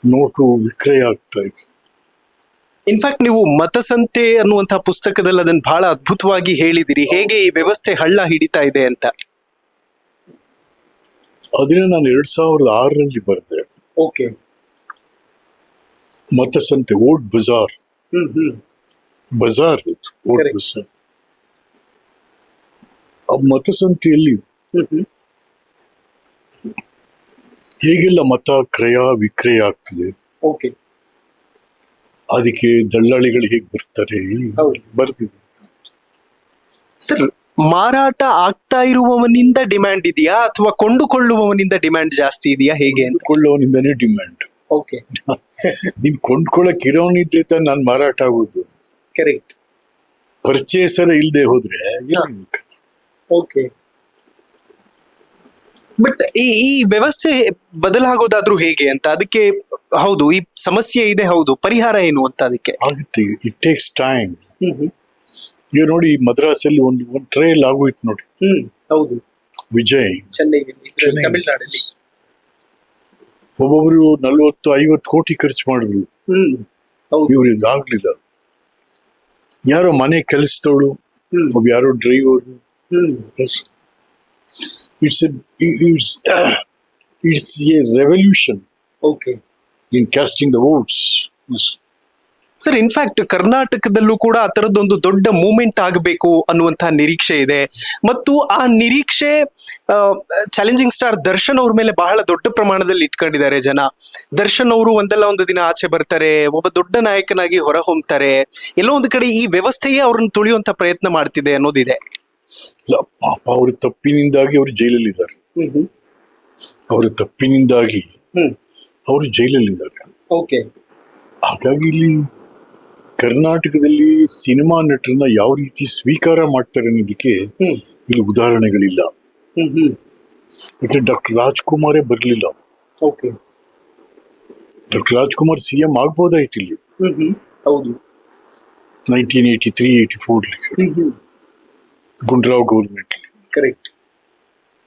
ನೋಟು ವಿಕ್ರಯ ಆಗ್ತಾ ಇದೆ. ಇನ್ಫ್ಯಾಕ್ಟ್ ನೀವು ಮತಸಂತೆ ಅನ್ನುವಂತಹ ಪುಸ್ತಕದಲ್ಲಿ ಅದನ್ನ ಬಹಳ ಅದ್ಭುತವಾಗಿ ಹೇಳಿದಿರಿ, ಹೇಗೆ ಈ ವ್ಯವಸ್ಥೆ ಹಳ್ಳ ಹಿಡಿತಾ ಇದೆ ಅಂತ. ಅದನ್ನ ನಾನು 2006ರಲ್ಲಿ ಬರೆದೆ. ಮತಸಂತೆ, ವೋಟ್ ಬಜಾರ್. ಬಜಾರ್, ವೋಟ್ ಬಜಾರ್. ಆ ಮತಸಂತೆಯಲ್ಲಿ ಹೇಗೆಲ್ಲ ಮತ ಕ್ರಯ ವಿಕ್ರಯ ಆಗ್ತದೆ, ಅದಕ್ಕೆ ದಳ್ಳಾಳಿಗಳು ಹೇಗೆ ಬರ್ತಾರೆ ಬರ್ತಿದೆ. ಸರ್, ಮಾರಾಟ ಆಗ್ತಾ ಇರುವವನಿಂದ ಡಿಮ್ಯಾಂಡ್ ಇದೆಯಾ ಅಥವಾ ಕೊಂಡುಕೊಳ್ಳುವವನಿಂದ ಡಿಮ್ಯಾಂಡ್ ಜಾಸ್ತಿ ಇದೆಯಾ? ಹೇಗೆ? ಕೊಂಡುಕೊಳ್ಳುವವನಿಂದನೇ ಡಿಮ್ಯಾಂಡ್. ನೀನ್ ಕೊಂಡ್ಕೊಳ್ಳಕ್ ಇರೋನಿದ್ರೆ ತಾನೆ ನಾನು ಮಾರಾಟ ಆಗೋದು. ಪರ್ಚೇಸರ್ ಇಲ್ಲದೆ ಹೋದ್ರೆ ಬಟ್ ಈ ವ್ಯವಸ್ಥೆ ಬದಲಾಗೋದಾದ್ರೂ ಹೇಗೆ ಅಂತ, ಅದಕ್ಕೆ ಹೌದು ಈ ಸಮಸ್ಯೆ ಇದೆ, ಹೌದು ಪರಿಹಾರ ಏನು ಅಂತ ಅದಕ್ಕೆ ಆಗುತ್ತೆ. It takes time. ಈಗ ನೋಡಿ, ಮದ್ರಾಸಲ್ಲಿ ಒಂದು ಟ್ರಯಲ್ ಆಗೋಯ್ತು ನೋಡಿ. ಹೌದು, ವಿಜಯ್, ತಮಿಳ್ನಾಡಲ್ಲಿ ಒಬ್ಬೊಬ್ರು 40-50 ಕೋಟಿ ಖರ್ಚು ಮಾಡಿದ್ರು, ಇವ್ರಿಗೆ ಆಗ್ಲಿಲ್ಲ. ಯಾರೋ ಮನೆ ಕೆಲಸದವಳು, ಒಬ್ಬ ಯಾರೋ driver. It's A revolution in casting the votes. Sir, in fact ಕರ್ನಾಟಕದಲ್ಲೂ ಕೂಡ ಆ ತರದೊಂದು ದೊಡ್ಡ ಮೂವ್ಮೆಂಟ್ ಆಗಬೇಕು ಅನ್ನುವಂತಹ ನಿರೀಕ್ಷೆ ಇದೆ. ಮತ್ತು ಆ ನಿರೀಕ್ಷೆ ಚಾಲೆಂಜಿಂಗ್ ಸ್ಟಾರ್ ದರ್ಶನ್ ಅವ್ರ ಮೇಲೆ ಬಹಳ ದೊಡ್ಡ ಪ್ರಮಾಣದಲ್ಲಿ ಇಟ್ಕೊಂಡಿದ್ದಾರೆ ಜನ. ದರ್ಶನ್ ಅವರು ಒಂದಲ್ಲ ಒಂದು ದಿನ ಆಚೆ ಬರ್ತಾರೆ, ಒಬ್ಬ ದೊಡ್ಡ ನಾಯಕನಾಗಿ ಹೊರ ಹೊಮ್ತಾರೆ. ಎಲ್ಲೋ ಒಂದು ಕಡೆ ಈ ವ್ಯವಸ್ಥೆಯೇ ಅವ್ರನ್ನ ತುಳಿಯುವಂತ ಪ್ರಯತ್ನ ಮಾಡ್ತಿದೆ ಅನ್ನೋದಿದೆ. ಪಾಪ ಅವ್ರ ತಪ್ಪಿನಿಂದಾಗಿ ಅವರು ಜೈಲಲ್ಲಿದ್ದಾರೆ. ಅವರ ತಪ್ಪಿನಿಂದಾಗಿ ಅವರು ಜೈಲಲ್ಲಿದ್ದಾರೆ. ಹಾಗಾಗಿ ಇಲ್ಲಿ ಕರ್ನಾಟಕದಲ್ಲಿ ಸಿನಿಮಾ ನಟರನ್ನ ಯಾವ ರೀತಿ ಸ್ವೀಕಾರ ಮಾಡ್ತಾರೆ ಅನ್ನೋದಕ್ಕೆ ಇಲ್ಲಿ ಉದಾಹರಣೆಗಳಿಲ್ಲ. ಯಾಕಂದ್ರೆ ಡಾಕ್ಟರ್ ರಾಜ್ಕುಮಾರೇ ಬರಲಿಲ್ಲ. ಡಾಕ್ಟರ್ ರಾಜ್ಕುಮಾರ್ CM ಆಗ್ಬೋದಾಯ್ತು ಇಲ್ಲಿ 1983-84 ಗುಂಡ್ರಾವ್ ಗೌರ್ಮೆಂಟ್.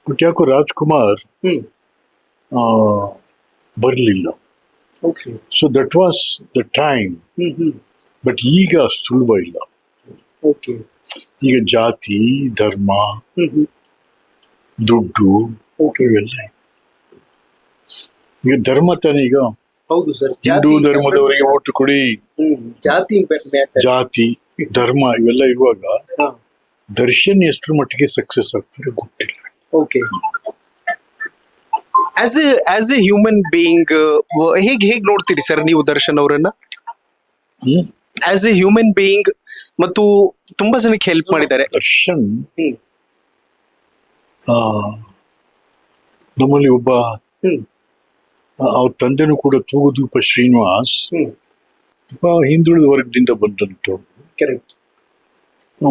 ಬಟ್ ಯಾಕೋ ರಾಜ್ಕುಮಾರ್ ಬರಲಿಲ್ಲ. So that was the time. But ಈಗ ಸುಲಭ ಇಲ್ಲ. ಈಗ ಜಾತಿ, ಧರ್ಮ, ದುಡ್ಡು ಇವೆಲ್ಲ ಇದೆ. ಈಗ ಧರ್ಮ ತಾನೇ, ಈಗ ಹಿಂದೂ ಧರ್ಮದವರಿಗೆ ಓಟು ಕೊಡಿ, ಜಾತಿ ಧರ್ಮ ಇವೆಲ್ಲ ಇರುವಾಗ ದರ್ಶನ್ ಎಷ್ಟರ ಮಟ್ಟಿಗೆ ಸಕ್ಸಸ್ ಆಗ್ತಾರೆ ಗೊತ್ತಿಲ್ಲ. ಆಸ್ ಎ ಹ್ಯೂಮನ್ ಬೀಯಿಂಗ್ ಹೇಗ್ ನೋಡ್ತೀರಿ ಸರ್ ನೀವು ದರ್ಶನ್ ಅವರನ್ನ? ಆಸ್ ಎ ಹ್ಯೂಮನ್ ಬೀಯಿಂಗ್, ಮತ್ತು ತುಂಬಾ ಜನಕ್ಕೆ ಹೆಲ್ಪ್ ಮಾಡಿದ್ದಾರೆ. ದರ್ಶನ್ ನಮ್ಮಲ್ಲಿ ಒಬ್ಬ ಅವ್ರ ತಂದೆನೂ ಕೂಡ ತೂಗುದೀಪ ಶ್ರೀನಿವಾಸ್ ಹಿಂದುಳಿದ ವರ್ಗದಿಂದ ಬಂದಂತ,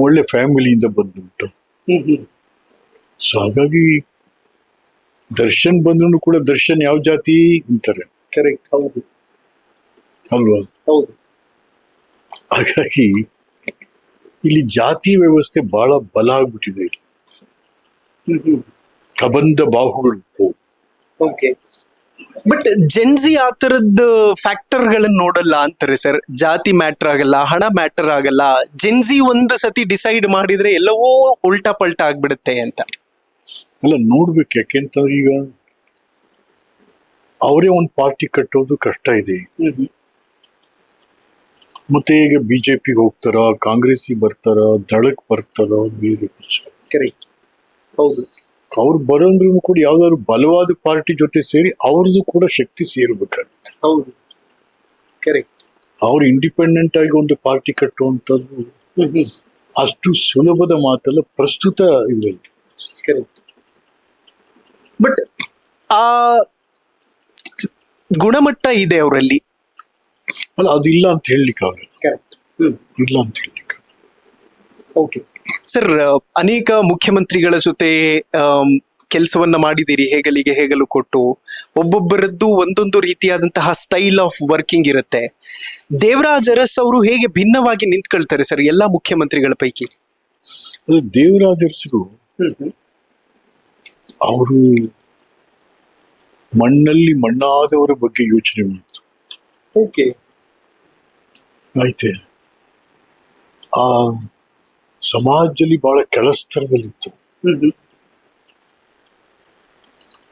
ಒಳ್ಳೆ ಫ್ಯಾಮಿಲಿಯಿಂದ ಬಂದಂತ. ಸೊ ಹಾಗಾಗಿ ದರ್ಶನ್ ಬಂದ್ರು ಕೂಡ ದರ್ಶನ್ ಯಾವ ಜಾತಿ ಅಂತಾರೆ, ಅಲ್ವಾ? ಹಾಗಾಗಿ ಇಲ್ಲಿ ಜಾತಿ ವ್ಯವಸ್ಥೆ ಬಹಳ ಬಲ ಆಗ್ಬಿಟ್ಟಿದೆ. ಕಬಂಧ ಬಾಹುಗಳು. ಬಟ್ ಜೆನ್ಸಿ ಆ ತರದ ಫ್ಯಾಕ್ಟರ್ ಗಳನ್ನ ನೋಡಲ್ಲ ಅಂತಾರೆ ಸರ್. ಜಾತಿ ಮ್ಯಾಟರ್ ಆಗಲ್ಲ, ಹಣ ಮ್ಯಾಟರ್ ಆಗಲ್ಲ. ಜೆನ್ಸಿ ಒಂದು ಸತಿ ಡಿಸೈಡ್ ಮಾಡಿದ್ರೆ ಎಲ್ಲವೋ ಉಲ್ಟಾ ಪಲ್ಟಾ ಆಗ್ಬಿಡುತ್ತೆ ಅಂತ. ಅಲ್ಲ, ನೋಡ್ಬೇಕು. ಯಾಕೆಂತಂದ್ರೆ ಈಗ ಅವರೇ ಒಂದು ಪಾರ್ಟಿ ಕಟ್ಟೋದು ಕಷ್ಟ ಇದೆ. ಮತ್ತೆ ಈಗ ಬಿಜೆಪಿಗೆ ಹೋಗ್ತಾರ, ಕಾಂಗ್ರೆಸ್ಸಿಗೆ ಬರ್ತಾರ, ದಳಕ್ ಬರ್ತಾರ, ಬೇರೆ ಅವ್ರು ಬರೋಂದ್ರೂ ಕೂಡ ಯಾವ್ದಾದ್ರು ಬಲವಾದ ಪಾರ್ಟಿ ಜೊತೆ ಸೇರಿ ಅವ್ರದ್ದು ಕೂಡ ಶಕ್ತಿ ಸೇರ್ಬೇಕಾಗುತ್ತೆ. ಅವ್ರು ಇಂಡಿಪೆಂಡೆಂಟ್ ಆಗಿ ಒಂದು ಪಾರ್ಟಿ ಕಟ್ಟುವಂಥದ್ದು ಅಷ್ಟು ಸುಲಭದ ಮಾತಲ್ಲ ಪ್ರಸ್ತುತ ಇದ್ರಲ್ಲಿ. ಬಟ್ ಆ ಗುಣಮಟ್ಟ ಇದೆ ಅವರಲ್ಲಿ. ಅಲ್ಲ, ಅದಿಲ್ಲ ಅಂತ ಹೇಳಲಿಕ್ಕಾಗಲ್ಲ. ಇಲ್ಲ ಅಂತ ಹೇಳಲಿಕ್ಕೆ. ಸರ್, ಅನೇಕ ಮುಖ್ಯಮಂತ್ರಿಗಳ ಜೊತೆ ಕೆಲಸವನ್ನ ಮಾಡಿದ್ದೀರಿ, ಹೇಗಲು ಕೊಟ್ಟು. ಒಬ್ಬೊಬ್ಬರದ್ದು ಒಂದೊಂದು ರೀತಿಯಾದಂತಹ ಸ್ಟೈಲ್ ಆಫ್ ವರ್ಕಿಂಗ್ ಇರುತ್ತೆ. ದೇವರಾಜ್ ಅರಸ್ ಅವರು ಹೇಗೆ ಭಿನ್ನವಾಗಿ ನಿಂತ್ಕೊಳ್ತಾರೆ ಸರ್ ಎಲ್ಲಾ ಮುಖ್ಯಮಂತ್ರಿಗಳ ಪೈಕಿ? ದೇವರಾಜ್ ಅರಸರು ಅವರು ಮಣ್ಣಲ್ಲಿ ಮಣ್ಣಾದವರ ಬಗ್ಗೆ ಯೋಚನೆ ಮಾಡಿದ್ರು. ಆಯ್ತೆ, ಆ ಸಮಾಜದಲ್ಲಿ ಬಹಳ ಕೆಳಸ್ತರದಲ್ಲಿತ್ತು.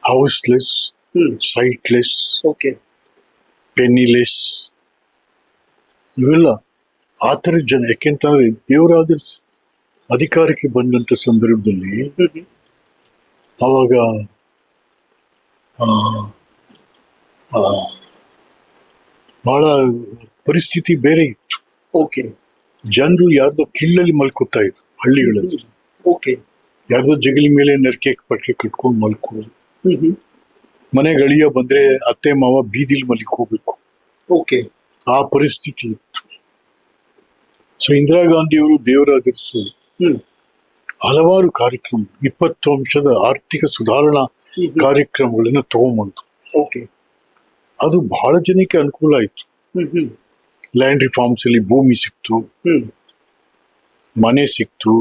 ಹೌಸ್ಲೆಸ್, ಸೈಟ್ಲೆಸ್, ಪೆನ್ನಿಲೆಸ್, ಇವೆಲ್ಲ ಆ ಥರ ಜನ. ಯಾಕೆಂತಂದ್ರೆ ದೇವರಾಜ ಅಧಿಕಾರಕ್ಕೆ ಬಂದಂತ ಸಂದರ್ಭದಲ್ಲಿ ಅವಾಗ ಬಹಳ ಪರಿಸ್ಥಿತಿ ಬೇರೆ ಇತ್ತು. ಜನರು ಯಾರ್ದೋ ಕಿಳ್ಳಲ್ಲಿ ಮಲ್ಕೋತಾ ಇದ್ರು ಹಳ್ಳಿಗಳಲ್ಲಿ. ಯಾರ್ದೋ ಜಗಲಿ ಮೇಲೆ ನರಕೆ ಪಟ್ಕೆ ಕಟ್ಕೊಂಡು ಮಲ್ಕೊಳ್ಳೋದು. ಮನೆಗಳಿಯ ಬಂದ್ರೆ ಅತ್ತೆ ಮಾವ ಬೀದಿಲಿ ಮಲಿಕೋಬೇಕು. ಆ ಪರಿಸ್ಥಿತಿ ಇತ್ತು. ಸೊ ಇಂದಿರಾ ಗಾಂಧಿಯವರು ದೇವರಾಜ ಅರಸು ಹಲವಾರು ಕಾರ್ಯಕ್ರಮ, 20 ಅಂಶದ ಆರ್ಥಿಕ ಸುಧಾರಣಾ ಕಾರ್ಯಕ್ರಮಗಳನ್ನ ತಗೊಂಡ್ಬಂತು. ಅದು ಬಹಳ ಜನಕ್ಕೆ ಅನುಕೂಲ ಆಯ್ತು. ಲ್ಯಾಂಡ್ ರಿಫಾರ್ಮ್ಸ್ ಅಲ್ಲಿ ಭೂಮಿ ಸಿಕ್ತು, ಮನೆ ಸಿಕ್ತು,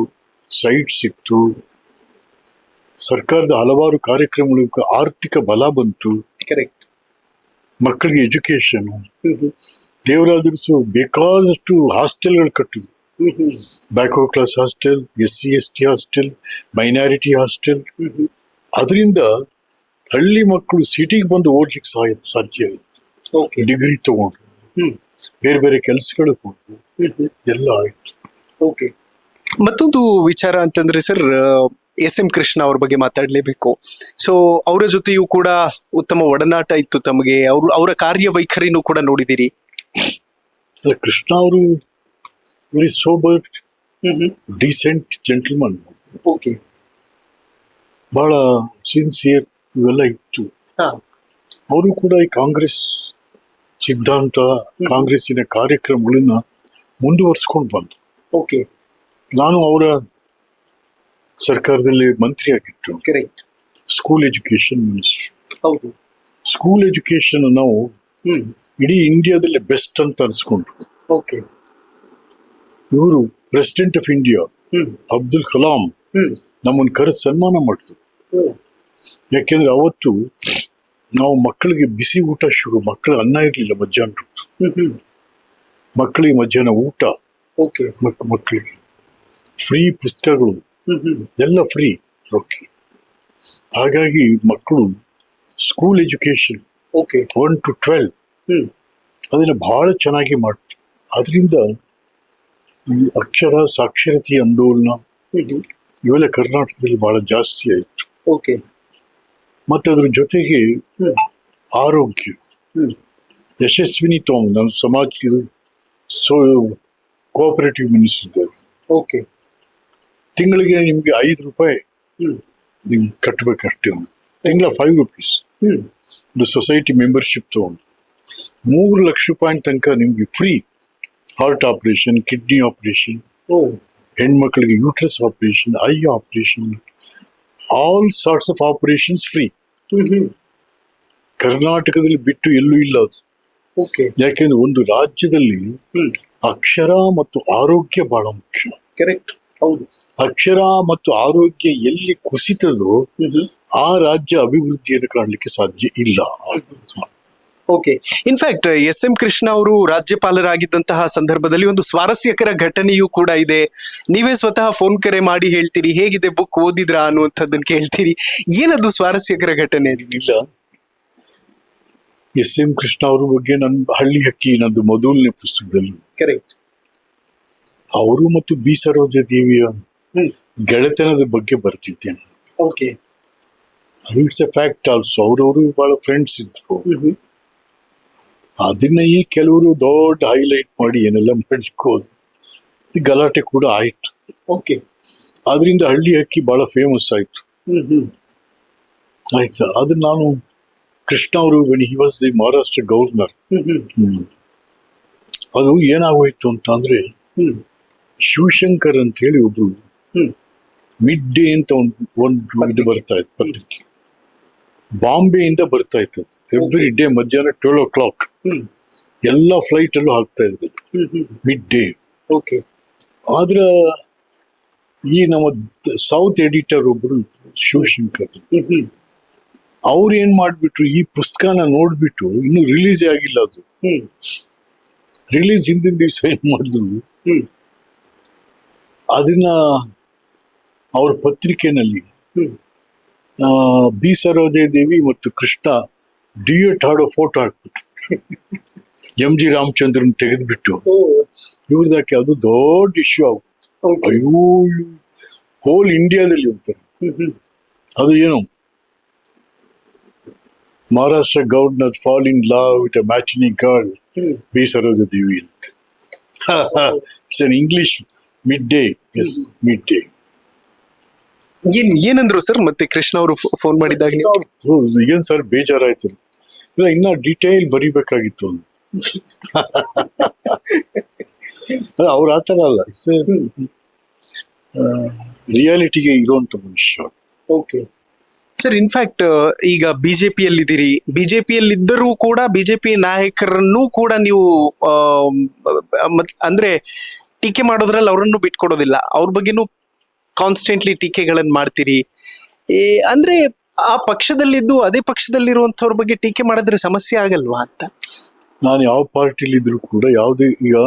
ಸೈಟ್ ಸಿಕ್ತು. ಸರ್ಕಾರದ ಹಲವಾರು ಕಾರ್ಯಕ್ರಮಗಳಿಗೆ ಆರ್ಥಿಕ ಬಲ ಬಂತು. ಮಕ್ಕಳಿಗೆ ಎಜುಕೇಶನ್. ದೇವರಾಜರು ಬೇಕಾದಷ್ಟು ಹಾಸ್ಟೆಲ್ಗಳು ಕಟ್ಟಿದ್ರು. Backward class hostel, SC/ST hostel, minority hostel. ಅದರಿಂದ ಹಳ್ಳಿ ಮಕ್ಕಳು ಸಿಟಿಗೆ ಬಂದು ಓದ್ಲಿಕ್ಕೆ ಸಾಧ್ಯ ಆಯ್ತು. ಡಿಗ್ರಿ ತಗೊಂಡ್ರು, ಬೇರೆ ಬೇರೆ ಕೆಲಸಗಳು ಹೋದ್ರು, ಎಲ್ಲ ಆಯ್ತು. ಮತ್ತೊಂದು ವಿಚಾರ ಅಂತಂದ್ರೆ ಸರ್, SM ಕೃಷ್ಣ ಅವ್ರ ಬಗ್ಗೆ ಮಾತಾಡ್ಲೇಬೇಕು. ಸೊ ಅವರ ಜೊತೆಯೂ ಕೂಡ ಉತ್ತಮ ಒಡನಾಟ ಇತ್ತು ತಮಗೆ. ಅವರ ಕಾರ್ಯವೈಖರಿನೂ ಕೂಡ ನೋಡಿದಿರಿ. ಕೃಷ್ಣ ಅವರು ವೆರಿ ಸೋಬರ್, ಡಿಸೆಂಟ್ ಜೆಂಟಲ್ಮನ್. ಬಹಳ ಸಿನ್ಸಿಯರ್, ಇವೆಲ್ಲ ಇತ್ತು. ಅವರು ಕೂಡ ಈ ಕಾಂಗ್ರೆಸ್ ಸಿದ್ಧಾಂತ, ಕಾಂಗ್ರೆಸ್ಸಿನ ಕಾರ್ಯಕ್ರಮಗಳನ್ನ ಮುಂದುವರಿಸ್ಕೊಂಡು ಬಂದ್ರು. ನಾನು ಅವರ ಸರ್ಕಾರದಲ್ಲಿ ಮಂತ್ರಿ ಆಗಿತ್ತು. School education minister. School education ನಾವು ಇಡೀ ಇಂಡಿಯಾದಲ್ಲಿ ಬೆಸ್ಟ್ ಅಂತ ಅನ್ಸ್ಕೊಂಡ್ರು. ಇವರು president of India Abdul Kalam ನಮ್ಮನ್ನು ಕರೆದು ಸನ್ಮಾನ ಮಾಡಿದ್ರು. ಯಾಕೆಂದ್ರೆ ಅವತ್ತು ನಾವು ಮಕ್ಕಳಿಗೆ ಬಿಸಿ ಊಟ ಶುರು, ಮಕ್ಕಳಿಗೆ ಅನ್ನ ಇರಲಿಲ್ಲ ಮಧ್ಯಾಹ್ನ, ಮಕ್ಕಳಿಗೆ ಮಧ್ಯಾಹ್ನ ಊಟ, ಮಕ್ಕಳಿಗೆ ಫ್ರೀ ಪುಸ್ತಕಗಳು ಎಲ್ಲ ಫ್ರೀ. ಹಾಗಾಗಿ ಮಕ್ಕಳು ಸ್ಕೂಲ್ ಎಜುಕೇಶನ್ 1 to 12 ಅದನ್ನ ಬಹಳ ಚೆನ್ನಾಗಿ ಮಾಡ್ತಾರೆ. ಅದರಿಂದ ಈ ಅಕ್ಷರ ಸಾಕ್ಷರತೆ ಆಂದೋಲನ ಇವೆಲ್ಲ ಕರ್ನಾಟಕದಲ್ಲಿ ಬಹಳ ಜಾಸ್ತಿ ಆಯ್ತು. ಮತ್ತೆ ಅದ್ರ ಜೊತೆಗೆ ಆರೋಗ್ಯ, ಯಶಸ್ವಿನಿ ತೋಮ್ ನಾನು ಸಮಾಜ ಕೋಆಪರೇಟಿವ್ ಮಿನಿಸ್ಟರ್ ಇದ್ದಾರೆ. ತಿಂಗಳಿಗೆ ನಿಮ್ಗೆ 5 ರೂಪಾಯಿ ನಿಮ್ಗೆ ಕಟ್ಟಬೇಕಷ್ಟೇ. ತಿಂಗಳ 5 ರೂಪೀಸ್ ಒಂದು ಸೊಸೈಟಿ ಮೆಂಬರ್ಶಿಪ್ ತಗೊಂಡು 3 ಲಕ್ಷ ರೂಪಾಯಿ ತನಕ ನಿಮ್ಗೆ free. Heart operation, kidney operation, ಹೆಣ್ಮಕ್ಳಿಗೆ uterus operation, eye operation, all sorts of operations free. ಕರ್ನಾಟಕದಲ್ಲಿ ಬಿಟ್ಟು ಎಲ್ಲೂ ಇಲ್ಲ ಅದು. ಯಾಕೆಂದ್ರೆ ಒಂದು ರಾಜ್ಯದಲ್ಲಿ ಅಕ್ಷರ ಮತ್ತು ಆರೋಗ್ಯ ಬಹಳ ಮುಖ್ಯ. ಅಕ್ಷರ ಮತ್ತು ಆರೋಗ್ಯ ಎಲ್ಲಿ ಕುಸಿತದೋ ಆ ರಾಜ್ಯ ಅಭಿವೃದ್ಧಿಯನ್ನು ಕಾಣಲಿಕ್ಕೆ ಸಾಧ್ಯ ಇಲ್ಲ. ಇನ್ಫ್ಯಾಕ್ಟ್ SM ಕೃಷ್ಣ ಅವರು ರಾಜ್ಯಪಾಲರಾಗಿದ್ದಂತಹ ಸಂದರ್ಭದಲ್ಲಿ ಒಂದು ಸ್ವಾರಸ್ಯಕರ ಘಟನೆಯೂ ಕೂಡ ಇದೆ. ನೀವೇ ಸ್ವತಃ ಫೋನ್ ಕರೆ ಮಾಡಿ ಹೇಳ್ತೀರಿ, ಹೇಗಿದೆ ಬುಕ್ ಓದಿದ್ರಾ ಅನ್ನುವಂಥದ್ದನ್ನು ಕೇಳ್ತೀರಿ. ಏನದು ಸ್ವಾರಸ್ಯಕರ ಘಟನೆ? ಇಲ್ಲ, SM ಕೃಷ್ಣ ಅವ್ರ ಬಗ್ಗೆ ನನ್ನ ಹಳ್ಳಿ ಹಕ್ಕಿ ನಂದು ಮೊದಲನೇ ಪುಸ್ತಕದಲ್ಲಿ ಅವರು ಮತ್ತು ಬಿ ಸರೋಜ ದೇವಿಯ ಗೆಳೆತನದ ಬಗ್ಗೆ ಬರ್ತಿದ್ದೇನೆ. ಅದು ಇಟ್ಸ್ ಎ ಫ್ಯಾಕ್ಟ್ ಆಲ್ಸೋ. ಅವರವರು ಬಹಳ ಫ್ರೆಂಡ್ಸ್ ಇದ್ರು. ಅದನ್ನ ಈ ಕೆಲವರು ದೊಡ್ಡ ಹೈಲೈಟ್ ಮಾಡಿ ಏನೆಲ್ಲ ಮಾಡ್ಲಿಕ್ಕೆ ಹೋದ್ರು. ಗಲಾಟೆ ಕೂಡ ಆಯ್ತು. ಆದ್ರಿಂದ ಹಳ್ಳಿ ಹಕ್ಕಿ ಬಹಳ ಫೇಮಸ್ ಆಯ್ತು. ಆಯ್ತಾ, ಅದನ್ನ ನಾನು ಕೃಷ್ಣ ಅವರು he was the Maharashtra governor. ಅದು ಏನಾಗೋಯ್ತು ಅಂತ ಅಂದ್ರೆ, ಶಿವಶಂಕರ್ ಅಂತ ಹೇಳಿ ಒಬ್ರು ಮಿಡ್ ಡೇ ಅಂತ ಒಂದು ಇದು ಬರ್ತಾ ಇತ್ತು ಪತ್ರಿಕೆ, ಬಾಂಬೆಯಿಂದ ಬರ್ತಾ ಇತ್ತು. ಎವ್ರಿ ಡೇ ಮಧ್ಯಾಹ್ನ 12 o'clock ಎಲ್ಲ ಫ್ಲೈಟ್ ಅಲ್ಲೂ ಹಾಕ್ತಾ ಇದ್ರು ಮಿಡ್ ಡೇ. ಆದ್ರೆ ಈ ನಮ್ಮ ಸೌತ್ ಎಡಿಟರ್ ಒಬ್ರು ಶಿವಶಂಕರ್, ಅವ್ರು ಏನ್ ಮಾಡ್ಬಿಟ್ರು, ಈ ಪುಸ್ತಕನ ನೋಡ್ಬಿಟ್ಟು ಇನ್ನು ರಿಲೀಸ್ ಆಗಿಲ್ಲ, ಅದು ರಿಲೀಸ್ ಹಿಂದಿನ ದಿವಸ ಏನ್ ಮಾಡಿದ್ರು, ಅದನ್ನ ಅವ್ರ ಪತ್ರಿಕೆನಲ್ಲಿ ಬಿ ಸರೋಜೆ ದೇವಿ ಮತ್ತು ಕೃಷ್ಣ ಡಿಯೇಟ್ ಹಾಡೋ ಫೋಟೋ ಹಾಕ್ಬಿಟ್ಟು MG ರಾಮಚಂದ್ರನ್ ತೆಗೆದ್ಬಿಟ್ಟು ಇವ್ರದಕ್ಕೆ ಅದು ದೊಡ್ಡ ಇಶ್ಯೂ ಆಗ್ಬಿಟ್ಟು, ಅಯ್ಯೋ ಹೋಲ್ ಇಂಡಿಯಾದಲ್ಲಿ ಅಂತಾರೆ. ಅದು ಏನು, Maharashtra governor fall in love with a matinee girl B Saroja Devi ಅಂತ. It's an English Mid Day. Yes, Mid Day. ಏನಂದ್ರು ಸರ್ ಮತ್ತೆ ಕೃಷ್ಣ ಅವರು ಫೋನ್ ಮಾಡಿದಾಗ? ಏನ್ ಸರ್ ಬೇಜಾರಾಯ್ತು, ಇಲ್ಲ ಇನ್ನ ಡೀಟೇಲ್ ಬರಿಬೇಕಾಗಿತ್ತು ಅಂತ. ಅವ್ರ ಆತರ ಅಲ್ಲ, ರಿಯಾಲಿಟಿಗೆ ಇರುವಂತ ಮನುಷ್ಯ. ಸರ್, ಇನ್ಫ್ಯಾಕ್ಟ್ ಈಗ ಬಿಜೆಪಿಯಲ್ಲಿದ್ದೀರಿ, ಬಿಜೆಪಿಯಲ್ಲಿದ್ದರೂ ಕೂಡ ಬಿಜೆಪಿ ನಾಯಕರನ್ನು ಕೂಡ ನೀವು ಅಂದ್ರೆ ಟೀಕೆ ಮಾಡೋದ್ರಲ್ಲಿ ಅವರನ್ನು ಬಿಟ್ಕೊಡೋದಿಲ್ಲ, ಅವ್ರ ಬಗ್ಗೆನೂ ಕಾನ್ಸ್ಟೆಂಟ್ಲಿ ಟೀಕೆಗಳನ್ನು ಮಾಡ್ತೀರಿ. ಅಂದ್ರೆ ಆ ಪಕ್ಷದಲ್ಲಿದ್ದು ಅದೇ ಪಕ್ಷದಲ್ಲಿರುವಂತವ್ರ ಬಗ್ಗೆ ಟೀಕೆ ಮಾಡಿದ್ರೆ ಸಮಸ್ಯೆ ಆಗಲ್ವಾ ಅಂತ. ನಾನು ಯಾವ ಪಾರ್ಟಿಲಿ ಇದ್ರು ಕೂಡ ಯಾವುದೇ ಈಗ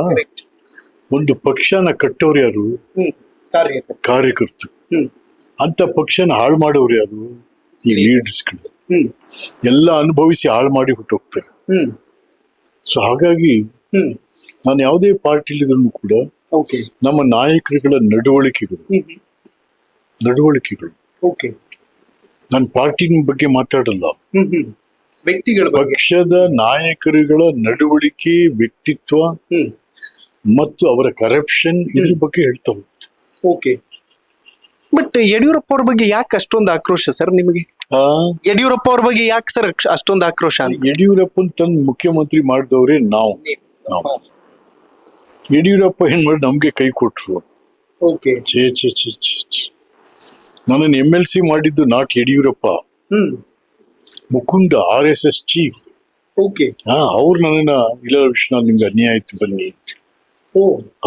ಒಂದು ಪಕ್ಷನ ಕಟ್ಟೋರು ಯಾರು? ಕಾರ್ಯಕರ್ತರು. ಅಂತ ಪಕ್ಷನ ಹಾಳು ಮಾಡೋರು ಯಾರು? ಈ ಲೀಡರ್ಸ್ಗಳು. ಎಲ್ಲ ಅನುಭವಿಸಿ ಹಾಳು ಮಾಡಿ ಹುಟ್ಟೋಗ್ತಾರೆ. ಸೊ ಹಾಗಾಗಿ ನಾನು ಯಾವುದೇ ಪಾರ್ಟಿಲಿದ್ರು ಕೂಡ ನಮ್ಮ ನಾಯಕರುಗಳ ನಡವಳಿಕೆಗಳು ನಾನು ಪಾರ್ಟಿ ಬಗ್ಗೆ ಮಾತಾಡಲ್ಲ, ವ್ಯಕ್ತಿಗಳ ಪಕ್ಷದ ನಾಯಕರುಗಳ ನಡವಳಿಕೆ, ವ್ಯಕ್ತಿತ್ವ ಮತ್ತು ಅವರ ಕರಪ್ಷನ್ ಇದ್ರ ಬಗ್ಗೆ ಹೇಳ್ತಾ ಹೋಗ್ತು. ಬಟ್ ಯಡಿಯೂರಪ್ಪ ಅವ್ರ ಬಗ್ಗೆ ಯಾಕೆ ಅಷ್ಟೊಂದು ಆಕ್ರೋಶ ಸರ್ ನಿಮಗೆ? ಯಡಿಯೂರಪ್ಪ ಅವ್ರ ಬಗ್ಗೆ ಯಾಕೆ ಸರ್ ಅಷ್ಟೊಂದು ಆಕ್ರೋಶ? ಯಡಿಯೂರಪ್ಪನ್ ತನ್ನ ಮುಖ್ಯಮಂತ್ರಿ ಮಾಡಿದವ್ರೆ ನಾವು. ಯಡಿಯೂರಪ್ಪ ಏನ್ ಮಾಡಿ ನಮ್ಗೆ ಕೈ ಕೊಟ್ರು. ಛೇ ಛೇ ಛೇ ಛೇ. ನನ್ನನ್ನು MLC ಮಾಡಿದ್ದು not Yediyurappa, Mukunda RSS chief. ಅವ್ರು ನನ್ನ ಇಲ್ಲ ವಿಶ್ವನಾಥ್ ನಿಮ್ಗೆ ಅನ್ಯಾಯ ಆಯ್ತು ಬನ್ನಿ,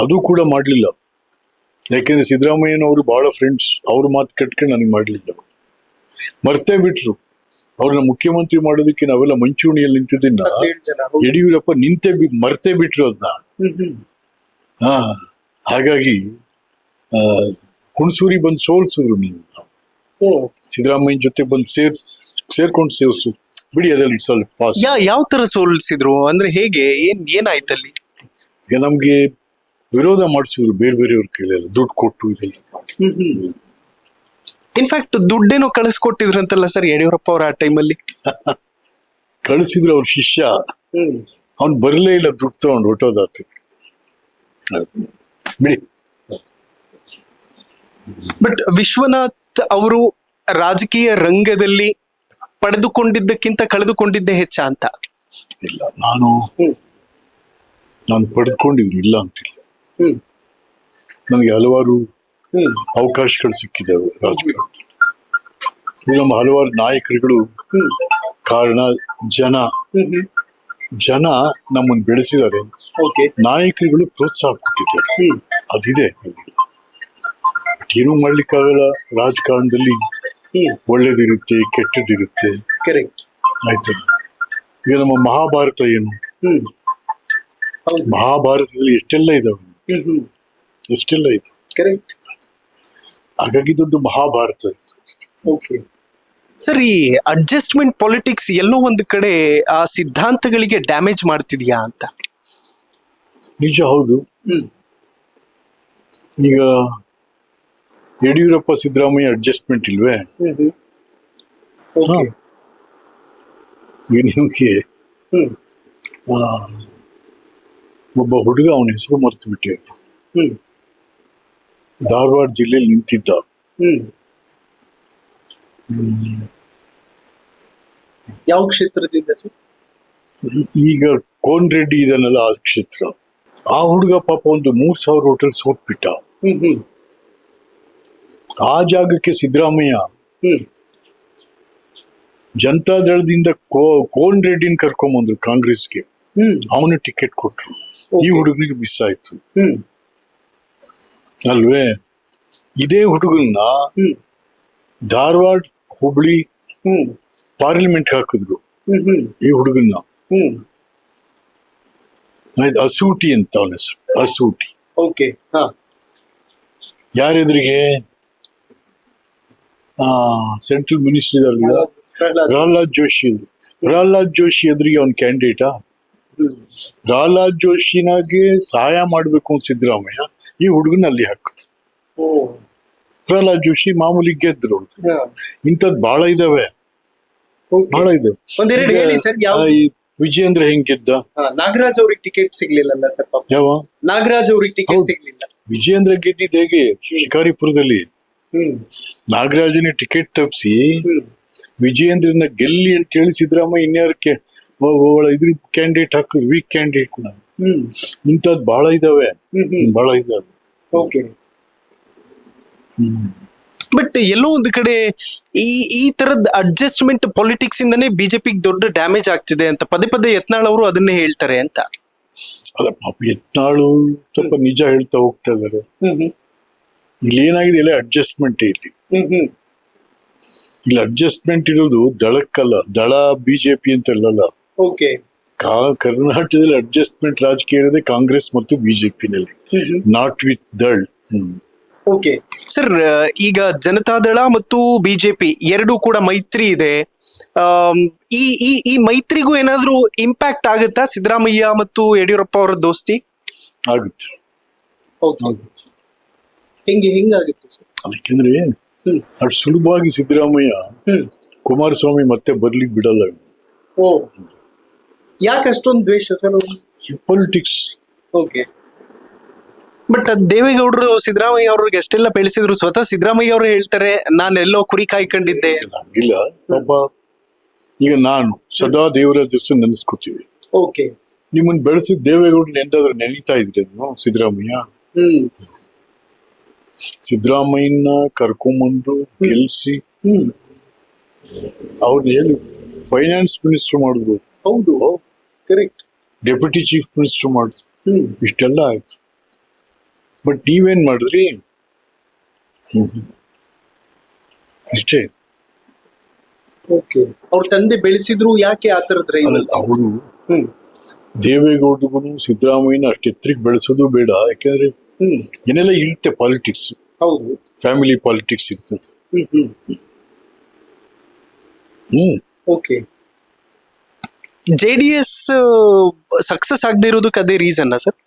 ಅದು ಕೂಡ ಮಾಡ್ಲಿಲ್ಲ. ಯಾಕೆಂದ್ರೆ ಸಿದ್ದರಾಮಯ್ಯನವರು ಬಹಳ ಫ್ರೆಂಡ್ಸ್, ಅವ್ರ ಮಾತು ಕಟ್ಕೊಂಡು ನನಗೆ ಮಾಡ್ಲಿಲ್ಲ, ಮರ್ತೇ ಬಿಟ್ರು. ಅವ್ರನ್ನ ಮುಖ್ಯಮಂತ್ರಿ ಮಾಡೋದಕ್ಕೆ ನಾವೆಲ್ಲ ಮಂಚೂಣಿಯಲ್ಲಿ ನಿಂತಿದ್ದನ್ನ ಯಡಿಯೂರಪ್ಪ ಮರ್ತೇ ಬಿಟ್ರು ಅದನ್ನ. ಹಾಗಾಗಿ ಹುಣಸೂರಿ ಬಂದು ಸೋಲ್ಸಿದ್ರು. ನೀವು ಸಿದ್ದರಾಮಯ್ಯ ಜೊತೆ ಬಂದು ಸೇರ್ಕೊಂಡು ಸೇರ್ಸು ಬಿಡಿ, ಅದ್ರಲ್ಲಿ ಸ್ವಲ್ಪ ಯಾವ ತರ ಸೋಲ್ಸಿದ್ರು ಅಂದ್ರೆ ಹೇಗೆ? ಏನಾಯ್ತಲ್ಲಿ? ಈಗ ನಮ್ಗೆ ವಿರೋಧ ಮಾಡಿಸಿದ್ರು ಬೇರೆ ಬೇರೆಯವ್ರ ಕೈಲೆಲ್ಲ ದುಡ್ಡು ಕೊಟ್ಟು ಇದೆಲ್ಲ. ಇನ್ಫ್ಯಾಕ್ಟ್ ದುಡ್ಡೇನೋ ಕಳಿಸ್ಕೊಟ್ಟಿದ್ರಂತಲ್ಲ ಸರ್ ಯಡಿಯೂರಪ್ಪ ಅವ್ರ ಆ ಟೈಮಲ್ಲಿ? ಕಳಿಸಿದ್ರು ಅವ್ರ ಶಿಷ್ಯ, ಅವ್ನು ಬರಲೇ ಇಲ್ಲ, ದುಡ್ಡು ತಗೊಂಡು ಹೊಟ್ಟೋದಾತ ಬಿಡಿ. ಬಟ್ ವಿಶ್ವನಾಥ್ ಅವರು ರಾಜಕೀಯ ರಂಗದಲ್ಲಿ ಪಡೆದುಕೊಂಡಿದ್ದಕ್ಕಿಂತ ಕಳೆದುಕೊಂಡಿದ್ದೇ ಹೆಚ್ಚ ಅಂತ? ಇಲ್ಲ, ನಾನು ಪಡೆದುಕೊಂಡಿದ್ರು ಇಲ್ಲ ಅಂತಿಲ್ಲ. ನನಗೆ ಹಲವಾರು ಅವಕಾಶಗಳು ಸಿಕ್ಕಿದ್ದಾವೆ ರಾಜಕಾರಣದಲ್ಲಿ. ನಮ್ಮ ಹಲವಾರು ನಾಯಕರುಗಳು ಕಾರಣ ಜನ ನಮ್ಮನ್ನು ಬೆಳೆಸಿದ್ದಾರೆ, ನಾಯಕರುಗಳು ಪ್ರೋತ್ಸಾಹ ಕೊಟ್ಟಿದ್ದಾರೆ, ಅದಿದೆ. ಬಟ್ ಏನೂ ಮಾಡ್ಲಿಕ್ಕಾಗಲ್ಲ, ರಾಜಕಾರಣದಲ್ಲಿ ಒಳ್ಳೇದಿರುತ್ತೆ ಕೆಟ್ಟದಿರುತ್ತೆ. ಆಯ್ತಾ? ಈಗ ನಮ್ಮ ಮಹಾಭಾರತ ಏನು, ಮಹಾಭಾರತದಲ್ಲಿ ಎಷ್ಟೆಲ್ಲ ಇದಾವೆ, ಹಾಗಾಗಿ ಇದೊಂದು ಮಹಾಭಾರತ. ಸರ್, ಈ ಅಡ್ಜಸ್ಟ್ಮೆಂಟ್ ಪಾಲಿಟಿಕ್ಸ್ ಎಲ್ಲೋ ಒಂದು ಕಡೆ ಆ ಸಿದ್ಧಾಂತಗಳಿಗೆ ಡ್ಯಾಮೇಜ್ ಮಾಡ್ತಿದ್ಯಾ ಅಂತ? ನಿಜ, ಹೌದು. ಈಗ ಯಡಿಯೂರಪ್ಪ ಸಿದ್ದರಾಮಯ್ಯ ಅಡ್ಜಸ್ಟ್ಮೆಂಟ್ ಇಲ್ವೇ? ಈಗ ನಿಮಗೆ ಒಬ್ಬ ಹುಡುಗ, ಅವನ ಹೆಸರು ಮರ್ತು ಬಿಟ್ಟೆ, ಧಾರವಾಡ ಜಿಲ್ಲೆಯಲ್ಲಿ ನಿಂತಿದ್ದ. ಯಾವ ಕ್ಷೇತ್ರದಿಂದ ಸರ್? ಈಗ ಕೋನ್ ರೆಡ್ಡಿ ಇದನ್ನೆಲ್ಲ ಆ ಕ್ಷೇತ್ರ. ಆ ಹುಡುಗ ಪಾಪ ಒಂದು 3,000 ಹೋಟೆಲ್ ಸೋತ್ಬಿಟ್ಟ. ಆ ಜಾಗಕ್ಕೆ ಸಿದ್ದರಾಮಯ್ಯ ಜನತಾದಳದಿಂದ ಕೋನ್ ರೆಡ್ಡಿನ ಕರ್ಕೊಂಬಂದ್ರು ಕಾಂಗ್ರೆಸ್ಗೆ, ಅವನು ಟಿಕೆಟ್ ಕೊಟ್ರು. ಈ ಹುಡುಗನಿಗೆ ಮಿಸ್ ಆಯ್ತು ಅಲ್ವೇ? ಇದೇ ಹುಡುಗನ್ನ ಧಾರವಾಡ ಹುಬ್ಳಿ ಪಾರ್ಲಿಮೆಂಟ್ ಹಾಕಿದ್ರು. ಈ ಹುಡುಗನ್ನ ಅಸೂಟಿ ಅಂತ ಅವನ ಹೆಸರು, ಅಸೂಟಿ. ಯಾರೆದ್ರಿಗೆ? Central minister Pralhad Joshi. ಪ್ರಹ್ಲಾದ್ ಜೋಶಿ ಎದುರಿಗೆ ಅವನ್ ಕ್ಯಾಂಡಿಡೇಟಾ? ಪ್ರಹ್ಲಾದ್ ಜೋಶಿನಾಗೆ ಸಹಾಯ ಮಾಡ್ಬೇಕು ಅಂತ ಸಿದ್ದರಾಮಯ್ಯ ಈ ಹುಡುಗನ ಅಲ್ಲಿ ಹಾಕಿದ್ರು. ಪ್ರಹ್ಲಾದ್ ಜೋಶಿ ಮಾಮೂಲಿ ಗೆದ್ರು. ಇಂಥದ್ದು ಬಹಳ ಇದಾವೆ. ವಿಜಯೇಂದ್ರ ಹೆಂಗ್ ಗೆದ್ದ? ನಾಗರಾಜ್ ಅವ್ರಿಗೆ ಟಿಕೆಟ್ ಸಿಗ್ಲಿಲ್ಲ ಸರ್. ಯಾವ ನಾಗರಾಜ್ ಅವ್ರಿಗೆ ಟಿಕೆಟ್ ಸಿಗ್ಲಿಲ್ಲ? ವಿಜಯೇಂದ್ರ ಗೆದ್ದಿದ್ದು ಹೇಗೆ? ಶಿಕಾರಿಪುರದಲ್ಲಿ ನಾಗರಾಜನ ಟಿಕೆಟ್ ತಪ್ಪಿಸಿ ವಿಜಯೇಂದ್ರನ ಗೆಲ್ಲಿ ಅಂತ ಹೇಳಿ ಸಿದ್ದರಾಮಯ್ಯ ಇನ್ಯಾರಕ್ಕೆ ಇದ್ರ ಕ್ಯಾಂಡಿಡೇಟ್ ಹಾಕಿದ್ರು, ವೀಕ್ ಕ್ಯಾಂಡಿಡೇಟ್ ನ. ಇಂಥದ್ದು ಬಹಳ ಇದಾವೆ. ಬಟ್ ಎಲ್ಲೋ ಒಂದು ಕಡೆ ಈ ತರದ ಅಡ್ಜಸ್ಟ್ಮೆಂಟ್ ಪಾಲಿಟಿಕ್ಸ್ ಇಂದಾನೆ ಬಿಜೆಪಿಗೆ ದೊಡ್ಡ ಡ್ಯಾಮೇಜ್ ಆಗ್ತಿದೆ ಅಂತ ಪದೇ ಪದೇ ಯತ್ನಾಳ್ ಅವರು ಅದನ್ನೇ ಹೇಳ್ತಾರೆ ಅಂತ. ಅಲ್ಲ ಪಾಪ, ಯತ್ನಾಳು ಸ್ವಲ್ಪ ನಿಜ ಹೇಳ್ತಾ ಹೋಗ್ತಾ ಇದಾರೆ. ಇಲ್ಲಿ ಏನಾಗಿದೆ, ಎಲ್ಲ ಅಡ್ಜಸ್ಟ್ಮೆಂಟ್. ಇಲ್ಲಿ ಇಲ್ಲಿ ಅಡ್ಜಸ್ಟ್ಮೆಂಟ್ ಇರೋದು ದಳಕ್ಕಲ್ಲ, ದಳ ಬಿಜೆಪಿ ಅಂತ ಹೇಳಲ್ಲ. ಓಕೆ. ಕರ್ನಾಟಕದಲ್ಲಿ ಅಡ್ಜಸ್ಟ್ಮೆಂಟ್ ರಾಜಕೀಯ ಇರೋದೇ ಕಾಂಗ್ರೆಸ್ ಮತ್ತು ಬಿಜೆಪಿನಲ್ಲಿ, not with Dal. Okay sir, ಈಗ ಜನತಾದಳ ಮತ್ತು ಬಿಜೆಪಿ ಎರಡೂ ಕೂಡ ಮೈತ್ರಿ ಇದೆ. ಈ ಈ ಈ ಮೈತ್ರಿಗೂ ಏನಾದ್ರೂ ಇಂಪ್ಯಾಕ್ಟ್ ಆಗುತ್ತಾ ಸಿದ್ದರಾಮಯ್ಯ ಮತ್ತು ಯಡಿಯೂರಪ್ಪ ಅವರ ದೋಸ್ತಿ? ಆಗುತ್ತೆ. ಹೆಂಗಾಗುತ್ತೆ ಸರ್? ಯಾಕೆಂದ್ರೆ ಅಷ್ಟು ಸುಲಭವಾಗಿ ಸಿದ್ದರಾಮಯ್ಯ ಕುಮಾರಸ್ವಾಮಿ ಮತ್ತೆ ಬರ್ಲಿಕ್ಕೆ ಬಿಡಲ್ಲ. ಯಾಕೆ ಅಷ್ಟೊಂದು ದ್ವೇಷ ಸರ್? ಪೊಲಿಟಿಕ್ಸ್. ಓಕೆ. ಬಟ್ ದೇವೇಗೌಡರು ಸಿದ್ದರಾಮಯ್ಯ ಅವ್ರಿಗೆ ಎಷ್ಟೆಲ್ಲ ಬೆಳೆಸಿದ್ರು, ಸ್ವತಃ ಸಿದ್ದರಾಮಯ್ಯ ಅವರು ಹೇಳ್ತಾರೆ ನಾನೆಲ್ಲೋ ಕುರಿ ಕಾಯ್ಕೊಂಡಿದ್ದೆ. ಹಂಗಿಲ್ಲ ಪಾಪ. ಈಗ ನಾನು ಸದಾ ದೇವರ ಹೆಸರು ನೆನೆಸ್ಕೊತೀವಿ. ಓಕೆ. ನಿಮ್ಮನ್ನ ಬೆಳೆಸಿದ ದೇವೇಗೌಡನ ಎಂದಾದ್ರೂ ನೆನೀತಾ ಇದ್ರೆ ಸಿದ್ದರಾಮಯ್ಯ? ಸಿದ್ದರಾಮಯ್ಯನ ಕರ್ಕೊಂಬಂದು ಗೆಲ್ಸಿ ಅವ್ರನ್ನ ಹೇಳಿ ಫೈನಾನ್ಸ್ ಮಿನಿಸ್ಟರ್ ಮಾಡಿದ್ರು. ಹೌದು, ಕರೆಕ್ಟ್. ಡೆಪ್ಯೂಟಿ ಚೀಫ್ ಮಿನಿಸ್ಟರ್ ಮಾಡಿದ್ರು. ಇಷ್ಟೆಲ್ಲ ಆಯ್ತು. ಬಟ್ ನೀವೇನ್ ಮಾಡಿದ್ರಿ? ಅಷ್ಟೇ. ಓಕೆ. ಅವ್ರ ತಂದೆ ಬೆಳೆಸಿದ್ರು, ಯಾಕೆ ಆ ತರದ್ರೆ? ಅವರು ದೇವೇಗೌಡರಿಗೂ ಸಿದ್ದರಾಮಯ್ಯನ ಅಷ್ಟು ಎತ್ತರಕ್ಕೆ ಬೆಳೆಸೋದು ಬೇಡ. ಯಾಕಂದ್ರೆ ಏನೆಲ್ಲ ಇರುತ್ತೆ ಪಾಲಿಟಿಕ್ಸ್. ಹೌದು, ಫ್ಯಾಮಿಲಿ ಪಾಲಿಟಿಕ್ಸ್ ಇರ್ತದೆ. ಓಕೆ. JDS ಸಕ್ಸಸ್ ಆಗದೆ ಇರೋದಕ್ಕೆ ಅದೇ ರೀಸನ್ ಸರ್?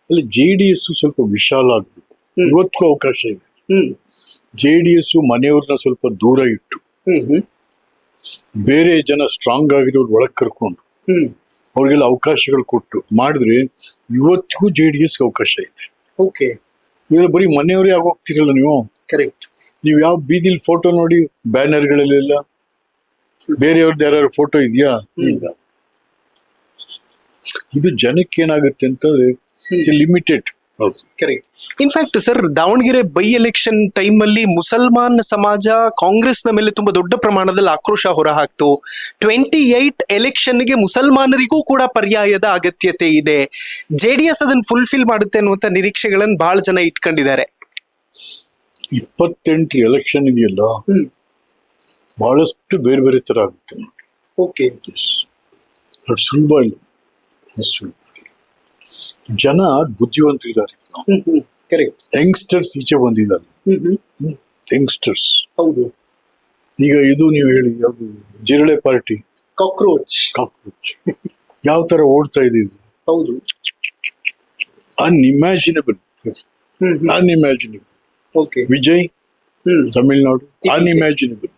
ಅಲ್ಲಿ JDS ಸ್ವಲ್ಪ ವಿಶಾಲ ಆಗ್ಬೇಕು. ಇವತ್ತಿಗೂ ಅವಕಾಶ ಇದೆ. JDS ಮನೆಯವ್ರನ್ನ ಸ್ವಲ್ಪ ದೂರ ಇಟ್ಟು ಬೇರೆ ಜನ ಸ್ಟ್ರಾಂಗ್ ಆಗಿರೋರು ಒಳಗ್ ಕರ್ಕೊಂಡು ಅವ್ರಿಗೆಲ್ಲ ಅವಕಾಶಗಳು ಕೊಟ್ಟು ಮಾಡಿದ್ರೆ ಇವತ್ತಿಗೂ JDS ಅವಕಾಶ ಇದೆ. ಓಕೆ. ಇವಾಗ ಬರೀ ಮನೆಯವರೇ ಆಗೋಗ್ತಿರಲ್ಲ ನೀವು. ಕರೆಕ್ಟ್. ನೀವು ಯಾವ ಬೀದಿಲ್ ಫೋಟೋ ನೋಡಿ ಬ್ಯಾನರ್ಗಳಲ್ಲೆಲ್ಲ ಬೇರೆಯವ್ರದ್ದು ಯಾರು ಫೋಟೋ ಇದೆಯಾ? ಇಲ್ಲ. ಇದು ಜನಕ್ಕೆ ಏನಾಗುತ್ತೆ ಅಂತಂದ್ರೆ limited. Correct. In fact sir, Davanagere by election time ಅಲ್ಲಿ ಮುಸಲ್ಮಾನ್ ಸಮಾಜ ಕಾಂಗ್ರೆಸ್ನ ಮೇಲೆ ತುಂಬಾ ದೊಡ್ಡ ಪ್ರಮಾಣದಲ್ಲಿ ಆಕ್ರೋಶ ಹೊರಹಾಕ್ತು. 28 ಎಲೆಕ್ಷನ್ಗೆ ಮುಸಲ್ಮಾನರಿಗೂ ಕೂಡ ಪರ್ಯಾಯದ ಅಗತ್ಯತೆ ಇದೆ. JDS ಅದನ್ನು ಫುಲ್ಫಿಲ್ ಮಾಡುತ್ತೆ ಅನ್ನುವಂತ ನಿರೀಕ್ಷೆಗಳನ್ನು ಬಹಳ ಜನ ಇಟ್ಕೊಂಡಿದ್ದಾರೆ. 28 ಎಲೆಕ್ಷನ್ ಇದೆಯಲ್ಲ, ಬಹಳಷ್ಟು ಬೇರೆ ಬೇರೆ ತರ ಆಗುತ್ತೆ. ಓಕೆ. ಅದು ಸುಲಭ ಇಲ್ಲ. ಜನ ಬುದ್ಧಿವಂತರಿದ್ದಾರೆ. ಯಂಗ್ಸ್ಟರ್ಸ್ ಈಚೆ ಬಂದಿದ್ದಾರೆ. ಯಂಗ್ಸ್ಟರ್ಸ್. ಹೌದು. ಈಗ ಇದು ನೀವು ಹೇಳಿ, ಯಾವುದು ಜಿರಳೆ ಪಾರ್ಟಿ, ಕಾಕ್ರೋಚ್ ಯಾವ ತರ ಓಡ್ತಾ ಇದೆ ಇದು? ಹೌದು. Unimaginable. Okay. Vijay Tamil Nadu, unimaginable.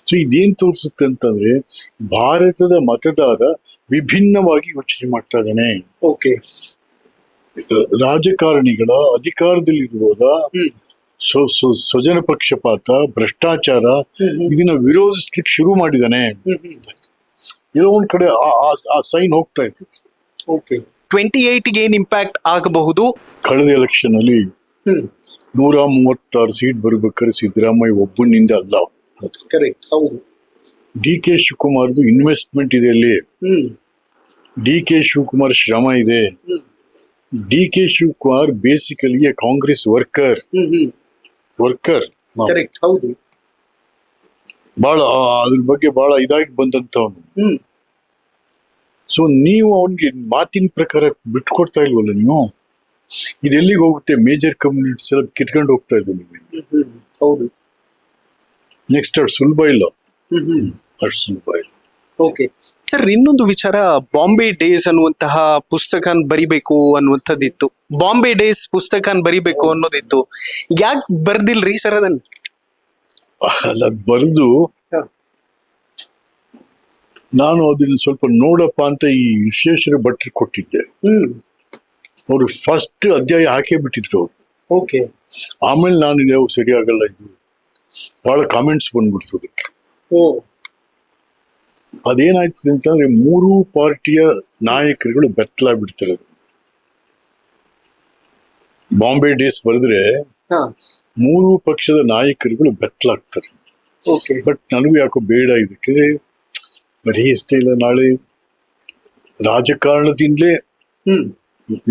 So ಇದೇನ್ ತೋರಿಸುತ್ತೆ ಅಂತಂದ್ರೆ ಭಾರತದ ಮತದಾರ ವಿಭಿನ್ನವಾಗಿ ಯೋಚನೆ ಮಾಡ್ತಾ ಇದ್ದಾನೆ. ಓಕೆ. ರಾಜಕಾರಣಿಗಳ ಅಧಿಕಾರದಲ್ಲಿರುವಾಗ ಸ್ವಜನ ಪಕ್ಷಪಾತ, ಭ್ರಷ್ಟಾಚಾರ ಇದನ್ನ ವಿರೋಧಿಸ್ಲಿಕ್ಕೆ ಶುರು ಮಾಡಿದಾನೆ. ಎಲ್ಲೋ ಒಂದ್ ಕಡೆ ಆ ಸೈನ್ ಹೋಗ್ತಾ ಇದೆ. ಓಕೆ. 28ಗೆ ಏನ್ ಇಂಪ್ಯಾಕ್ಟ್ ಆಗಬಹುದು? ಕಳೆದ ಎಲೆಕ್ಷನ್ ಅಲ್ಲಿ 136 ಸೀಟ್ ಬರ್ಬೇಕಾದ್ರೆ ಸಿದ್ದರಾಮಯ್ಯ ಒಬ್ಬನಿಂದ ಅಲ್ಲ. ಕರೆಕ್ಟ್. ಹೌದು. DK ಶಿವಕುಮಾರ್ದು ಇನ್ವೆಸ್ಟ್ಮೆಂಟ್ ಇದೆ ಅಲ್ಲಿ. DK ಶಿವಕುಮಾರ್ ಶ್ರಮ ಇದೆ. DK Shivakumar basically Congress worker. Correct. ಹೌದು. ಬಹಳ ಅದ್ರ ಬಗ್ಗೆ ಬಹಳ ಇದಾಗಿ ಬಂದಂತವನು. ಸೊ ನೀವು ಅವನಿಗೆ ಮಾತಿನ ಪ್ರಕಾರ ಬಿಟ್ಕೊಡ್ತಾ ಇಲ್ವಲ್ಲ ನೀವು. ಇದೆಲ್ಲಿಗೆ ಹೋಗುತ್ತೆ? ಮೇಜರ್ ಕಮ್ಯುನಿಟೀಸ್ ಎಲ್ಲ ಕಿತ್ಕೊಂಡು ಹೋಗ್ತಾ ಇದೆ ನಿಮ್ಮಿಂದ. ಹೌದು. ನೆಕ್ಸ್ಟ್ ಅಷ್ಟು ಸುಲಭ ಇಲ್ಲ. ಅಷ್ಟು ಸುಲಭ ಇಲ್ಲ. ಓಕೆ ಸರ್, ಇನ್ನೊಂದು ವಿಚಾರ, ಬಾಂಬೆ ಡೇಸ್ ಅನ್ನುವಂತಹ ಪುಸ್ತಕನ ಬರಿಬೇಕು ಅನ್ನುವಂಥದ್ದಿತ್ತು. ಬಾಂಬೆ ಡೇಸ್ ಪುಸ್ತಕನ ಬರಿಬೇಕು ಅನ್ನೋದಿತ್ತು. ಯಾಕೆ ಬರ್ದಿಲ್ರಿ ಸರ್ ಅದನ್ನ? ಅಲ್ಲ, ಬರೆದು ನಾನು ಅದನ್ನ ಸ್ವಲ್ಪ ನೋಡಪ್ಪ ಅಂತ ಈ ವಿಶ್ವೇಶ್ವರ ಭಟ್ರು ಕೊಟ್ಟಿದ್ದೆ. ಅವರು ಫಸ್ಟ್ ಅಧ್ಯಾಯ ಹಾಕೇ ಬಿಟ್ಟಿದ್ರು ಅವ್ರು. ಓಕೆ. ಆಮೇಲೆ ನಾನು ಇದು ಸರಿಯಾಗಲ್ಲ, ಇದು ಬಹಳ ಕಾಮೆಂಟ್ಸ್ ಬಂದ್ಬಿಡ್ತು ಅದಕ್ಕೆ. ಅದೇನಾಯ್ತದೆ ಅಂತಂದ್ರೆ 3 ಪಾರ್ಟಿಯ ನಾಯಕರುಗಳು ಬೆತ್ತಲ ಬಿಡ್ತಾರೆ. ಬಾಂಬೆ ಡೇಸ್ ಬರೆದ್ರೆ 3 ಪಕ್ಷದ ನಾಯಕರುಗಳು ಬೆತ್ತಲಾಗ್ತಾರೆ. ಬಟ್ ನನಗೂ ಯಾಕೋ ಬೇಡ ಇದಕ್ಕೆ. ಬರೀ ಇಷ್ಟೇ ಇಲ್ಲ, ನಾಳೆ ರಾಜಕಾರಣದಿಂದಲೇ